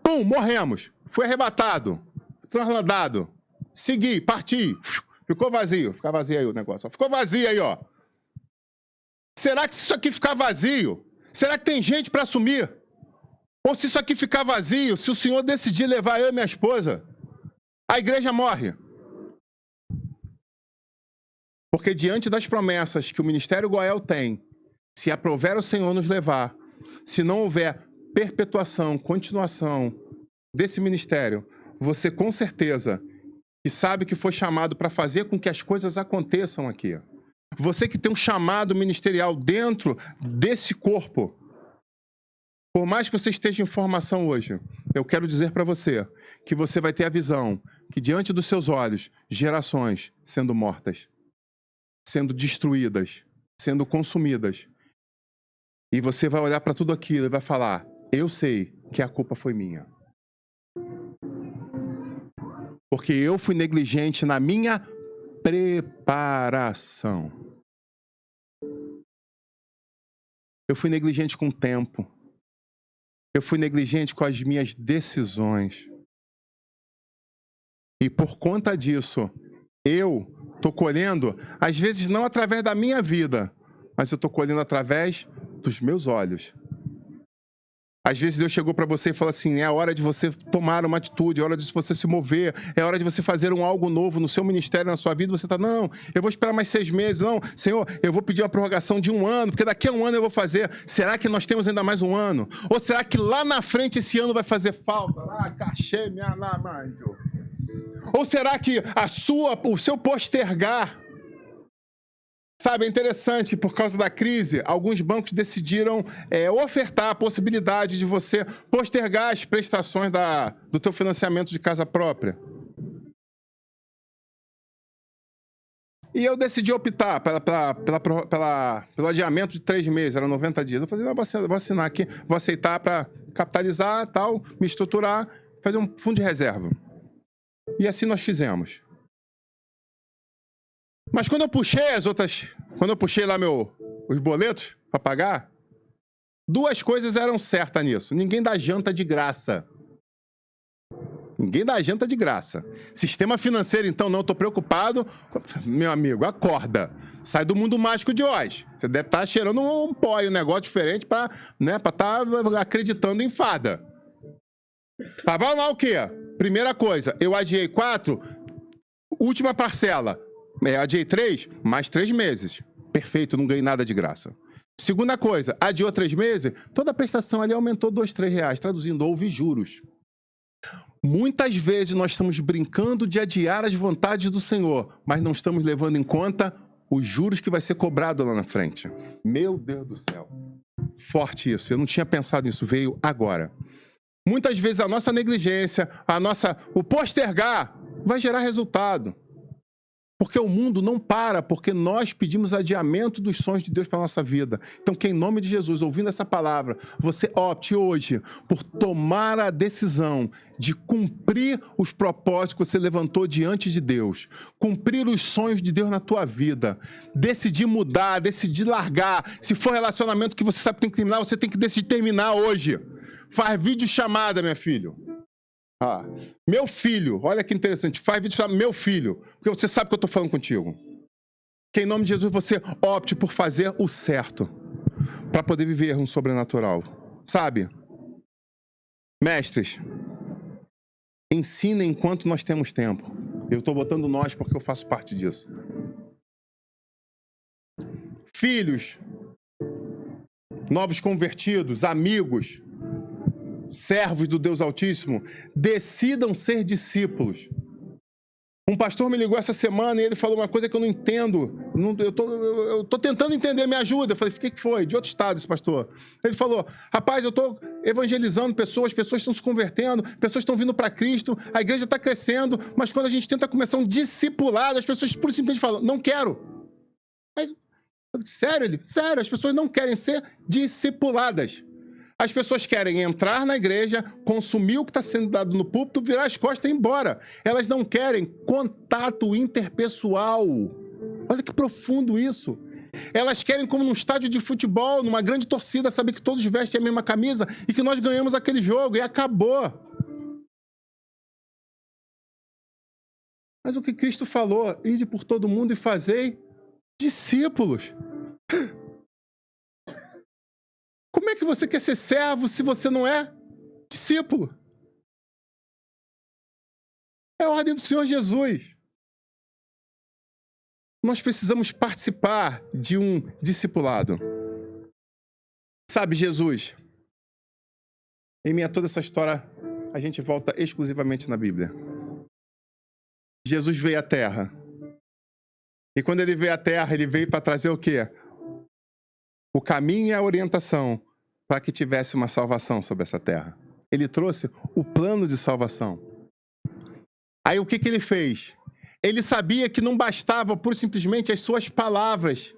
pum, morremos, foi arrebatado, trasladado, segui, parti, ficou vazio, fica vazio aí o negócio, ficou vazio aí, ó. Será que se isso aqui ficar vazio, será que tem gente para assumir? Ou se isso aqui ficar vazio, se o Senhor decidir levar eu e minha esposa, a igreja morre? Porque diante das promessas que o Ministério Goel tem, se aprover o Senhor nos levar, se não houver perpetuação, continuação desse ministério, você com certeza que sabe que foi chamado para fazer com que as coisas aconteçam aqui. Você que tem um chamado ministerial dentro desse corpo, por mais que você esteja em formação hoje, eu quero dizer para você que você vai ter a visão que diante dos seus olhos, gerações sendo mortas, sendo destruídas, sendo consumidas. E você vai olhar para tudo aquilo e vai falar, eu sei que a culpa foi minha. Porque eu fui negligente na minha preparação. Eu fui negligente com o tempo. Eu fui negligente com as minhas decisões. E por conta disso, eu estou colhendo, às vezes não através da minha vida, mas eu estou colhendo através dos meus olhos. Às vezes Deus chegou para você e falou assim, é a hora de você tomar uma atitude, é hora de você se mover, é hora de você fazer algo novo no seu ministério, na sua vida. Você tá, não, eu vou esperar mais 6 meses. Não, Senhor, eu vou pedir uma prorrogação de 1 ano, porque daqui a 1 ano eu vou fazer. Será que nós temos ainda mais 1 ano? Ou será que lá na frente esse ano vai fazer falta? Cachê, minha lamanjo. Ou será que o seu postergar... Sabe, é interessante, por causa da crise, alguns bancos decidiram ofertar a possibilidade de você postergar as prestações do teu financiamento de casa própria. E eu decidi optar pelo adiamento de 3 meses, era 90 dias. Eu falei, vou assinar aqui, vou aceitar para capitalizar, tal, me estruturar, fazer um fundo de reserva. E assim nós fizemos. Mas quando eu puxei lá os boletos para pagar, 2 coisas eram certas nisso. Ninguém dá janta de graça. Ninguém dá janta de graça. Sistema financeiro, então, não estou preocupado. Meu amigo, acorda. Sai do mundo mágico de Oz. Você deve estar cheirando um pó e um negócio diferente para estar acreditando em fada. Tava lá o quê? Primeira coisa, eu adiei 4, última parcela. Adiei 3, mais 3 meses. Perfeito, não ganhei nada de graça. Segunda coisa, adiou 3 meses, toda a prestação ali aumentou 2, 3 reais. Traduzindo, houve juros. Muitas vezes nós estamos brincando de adiar as vontades do Senhor, mas não estamos levando em conta os juros que vai ser cobrado lá na frente. Meu Deus do céu. Forte isso, eu não tinha pensado nisso, veio agora. Muitas vezes a nossa negligência, o postergar vai gerar resultado. Porque o mundo não para, porque nós pedimos adiamento dos sonhos de Deus para a nossa vida. Então, que em nome de Jesus, ouvindo essa palavra, você opte hoje por tomar a decisão de cumprir os propósitos que você levantou diante de Deus. Cumprir os sonhos de Deus na tua vida. Decidir mudar, decidir largar. Se for relacionamento que você sabe que tem que terminar, você tem que decidir terminar hoje. Faz videochamada, minha filha. Meu filho, olha que interessante, faz vídeo chamado meu filho, porque você sabe que eu estou falando contigo. Que em nome de Jesus você opte por fazer o certo, para poder viver um sobrenatural. Sabe? Mestres, ensinem enquanto nós temos tempo. Eu estou botando nós porque eu faço parte disso. Filhos, novos convertidos, amigos, servos do Deus Altíssimo, decidam ser discípulos. Um pastor me ligou essa semana e ele falou uma coisa que eu não entendo. Eu tô tentando entender, me ajuda. Eu falei, o que foi? De outro estado esse pastor. Ele falou, rapaz, eu tô evangelizando pessoas estão se convertendo, pessoas estão vindo para Cristo, a igreja está crescendo, mas quando a gente tenta começar um discipulado, as pessoas pura e simplesmente falam, não quero. Aí, sério? Sério, as pessoas não querem ser discipuladas. As pessoas querem entrar na igreja, consumir o que está sendo dado no púlpito, virar as costas e ir embora. Elas não querem contato interpessoal. Olha que profundo isso. Elas querem, como num estádio de futebol, numa grande torcida, saber que todos vestem a mesma camisa e que nós ganhamos aquele jogo e acabou. Mas o que Cristo falou, ide por todo mundo e fazei discípulos. Como é que você quer ser servo se você não é discípulo? É a ordem do Senhor Jesus. Nós precisamos participar de um discipulado. Sabe, Jesus, em meio a toda essa história, a gente volta exclusivamente na Bíblia. Jesus veio à Terra. E quando ele veio à Terra, ele veio para trazer o quê? O caminho e a orientação para que tivesse uma salvação sobre essa terra. Ele trouxe o plano de salvação. Aí o que ele fez? Ele sabia que não bastava pura e simplesmente as suas palavras,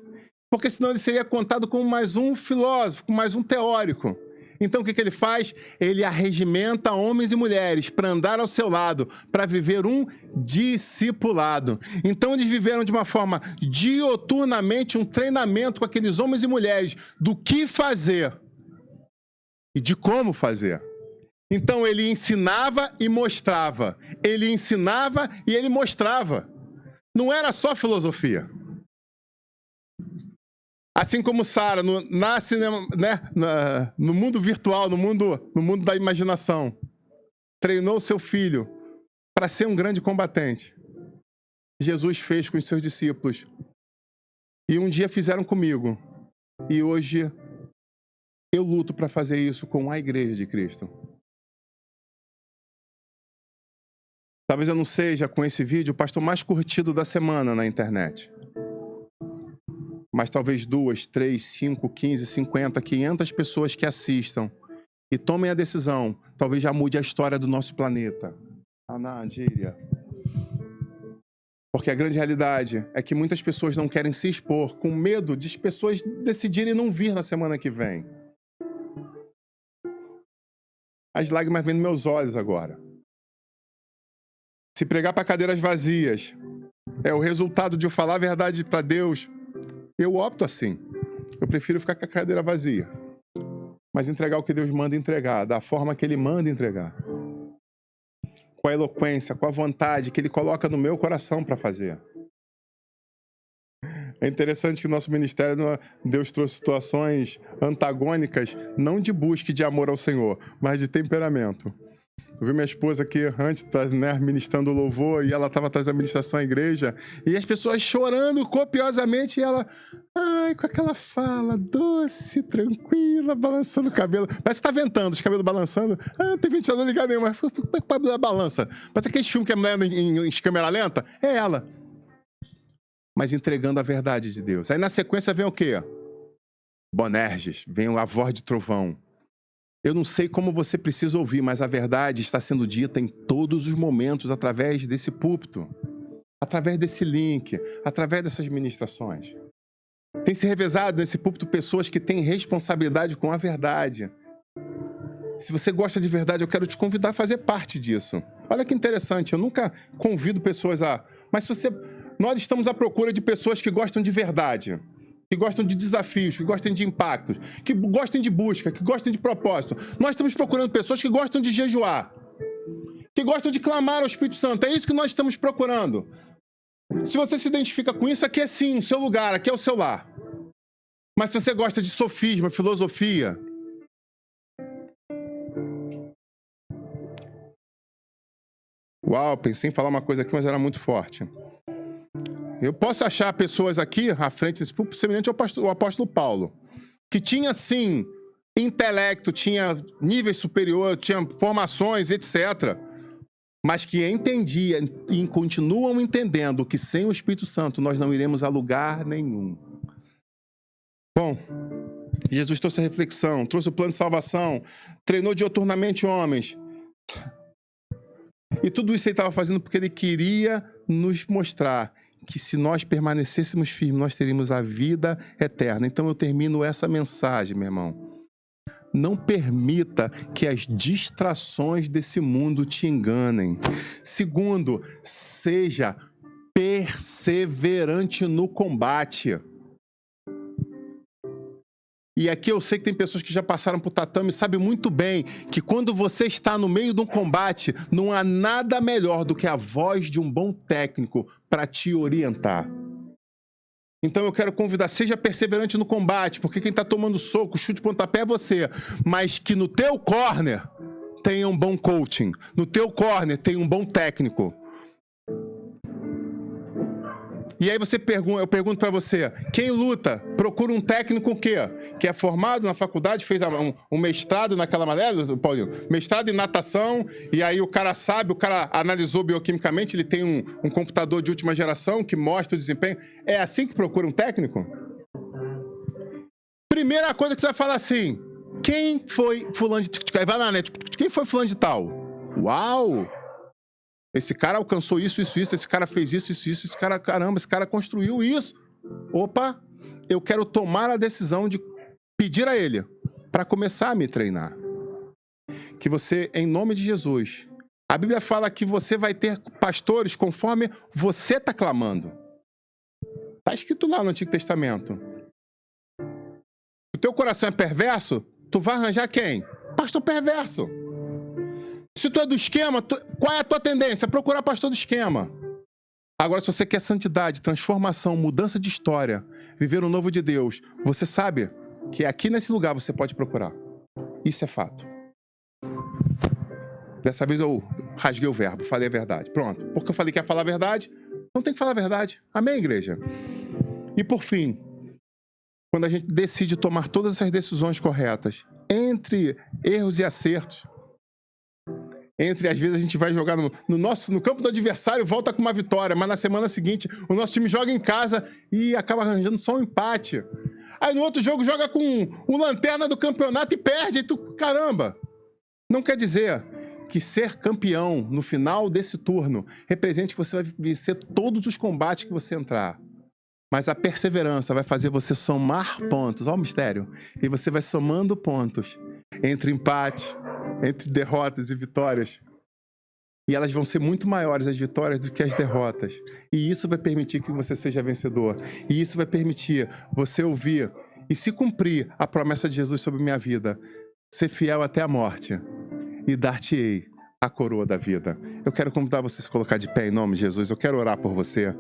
porque senão ele seria contado como mais um filósofo, como mais um teórico. Então o que ele faz? Ele arregimenta homens e mulheres para andar ao seu lado, para viver um discipulado. Então eles viveram de uma forma dioturnamente um treinamento com aqueles homens e mulheres do que fazer e de como fazer. Então ele ensinava e mostrava. Ele ensinava e ele mostrava. Não era só filosofia. Assim como Sara nasce, né, no mundo virtual, no mundo da imaginação, treinou seu filho para ser um grande combatente. Jesus fez com os seus discípulos. E um dia fizeram comigo. E hoje eu luto para fazer isso com a Igreja de Cristo. Talvez eu não seja, com esse vídeo, o pastor mais curtido da semana na internet. Mas talvez 2, 3, 5, 15, 50, 500 pessoas que assistam e tomem a decisão, talvez já mude a história do nosso planeta. Anandíria. Porque a grande realidade é que muitas pessoas não querem se expor, com medo de as pessoas decidirem não vir na semana que vem. As lágrimas vêm nos meus olhos agora. Se pregar para cadeiras vazias é o resultado de eu falar a verdade para Deus, eu opto assim. Eu prefiro ficar com a cadeira vazia, mas entregar o que Deus manda entregar, da forma que Ele manda entregar. Com a eloquência, com a vontade que Ele coloca no meu coração para fazer. É interessante que no nosso ministério, Deus trouxe situações antagônicas, não de busca e de amor ao Senhor, mas de temperamento. Eu vi minha esposa aqui antes, né, ministrando louvor, e ela estava trazendo a ministração à igreja, e as pessoas chorando copiosamente, e ela, com aquela fala doce, tranquila, balançando o cabelo. Parece que tá ventando, os cabelos balançando. Não tem ventilador ligado nenhum, mas a balança. Parece aquele filme que a mulher em câmera lenta. É ela. Mas entregando a verdade de Deus. Aí na sequência vem o quê? Bonerges, vem a voz de trovão. Eu não sei como você precisa ouvir, mas a verdade está sendo dita em todos os momentos através desse púlpito, através desse link, através dessas ministrações. Tem se revezado nesse púlpito pessoas que têm responsabilidade com a verdade. Se você gosta de verdade, eu quero te convidar a fazer parte disso. Olha que interessante, eu nunca convido pessoas a... Mas se você... Nós estamos à procura de pessoas que gostam de verdade, que gostam de desafios, que gostam de impactos, que gostam de busca, que gostam de propósito. Nós estamos procurando pessoas que gostam de jejuar, que gostam de clamar ao Espírito Santo. É isso que nós estamos procurando. Se você se identifica com isso, aqui é sim o seu lugar, aqui é o seu lar. Mas se você gosta de sofisma, filosofia... Uau, pensei em falar uma coisa aqui, mas era muito forte. Eu posso achar pessoas aqui, à frente desse púlpito, semelhante ao apóstolo Paulo, que tinha, sim, intelecto, tinha níveis superiores, tinha formações, etc., mas que entendia e continuam entendendo que sem o Espírito Santo nós não iremos a lugar nenhum. Bom, Jesus trouxe a reflexão, trouxe o plano de salvação, treinou diuturnamente homens. E tudo isso ele estava fazendo porque ele queria nos mostrar que se nós permanecêssemos firmes, nós teríamos a vida eterna. Então eu termino essa mensagem, meu irmão. Não permita que as distrações desse mundo te enganem. Segundo, seja perseverante no combate. E aqui eu sei que tem pessoas que já passaram por tatame e sabem muito bem que quando você está no meio de um combate, não há nada melhor do que a voz de um bom técnico para te orientar. Então eu quero convidar, seja perseverante no combate, porque quem está tomando soco, chute, pontapé é você. Mas que no teu corner tenha um bom coaching, no teu corner tenha um bom técnico. E aí eu pergunto para você, quem luta, procura um técnico o quê? Que é formado na faculdade, fez um mestrado naquela maneira, Paulinho? Mestrado em natação, e aí o cara sabe, o cara analisou bioquimicamente, ele tem um computador de última geração que mostra o desempenho. É assim que procura um técnico? Primeira coisa que você vai falar assim, quem foi fulano de... Vai lá, né? Quem foi fulano de tal? Uau! Esse cara alcançou isso, esse cara fez isso, esse cara, caramba, esse cara construiu isso. Opa, eu quero tomar a decisão de pedir a ele para começar a me treinar. Que você, em nome de Jesus, a Bíblia fala que você vai ter pastores conforme você está clamando. Está escrito lá no Antigo Testamento. Se o teu coração é perverso, tu vai arranjar quem? Pastor perverso. Se tu é do esquema, qual é a tua tendência? Procurar pastor do esquema. Agora, se você quer santidade, transformação, mudança de história, viver o novo de Deus, você sabe que aqui nesse lugar você pode procurar. Isso é fato. Dessa vez eu rasguei o verbo, falei a verdade. Pronto. Porque eu falei que ia falar a verdade, então tem que falar a verdade. Amém, igreja? E por fim, quando a gente decide tomar todas essas decisões corretas, entre erros e acertos, entre, às vezes, a gente vai jogar no campo do adversário, volta com uma vitória, mas na semana seguinte o nosso time joga em casa e acaba arranjando só um empate. Aí no outro jogo joga com o lanterna do campeonato e perde. Aí tu, caramba! Não quer dizer que ser campeão no final desse turno represente que você vai vencer todos os combates que você entrar. Mas a perseverança vai fazer você somar pontos. Olha o mistério. E você vai somando pontos entre empate, entre derrotas e vitórias. E elas vão ser muito maiores, as vitórias, do que as derrotas. E isso vai permitir que você seja vencedor. E isso vai permitir você ouvir e se cumprir a promessa de Jesus sobre minha vida. Ser fiel até a morte. E dar-te-ei a coroa da vida. Eu quero convidar você a se colocar de pé em nome de Jesus. Eu quero orar por você.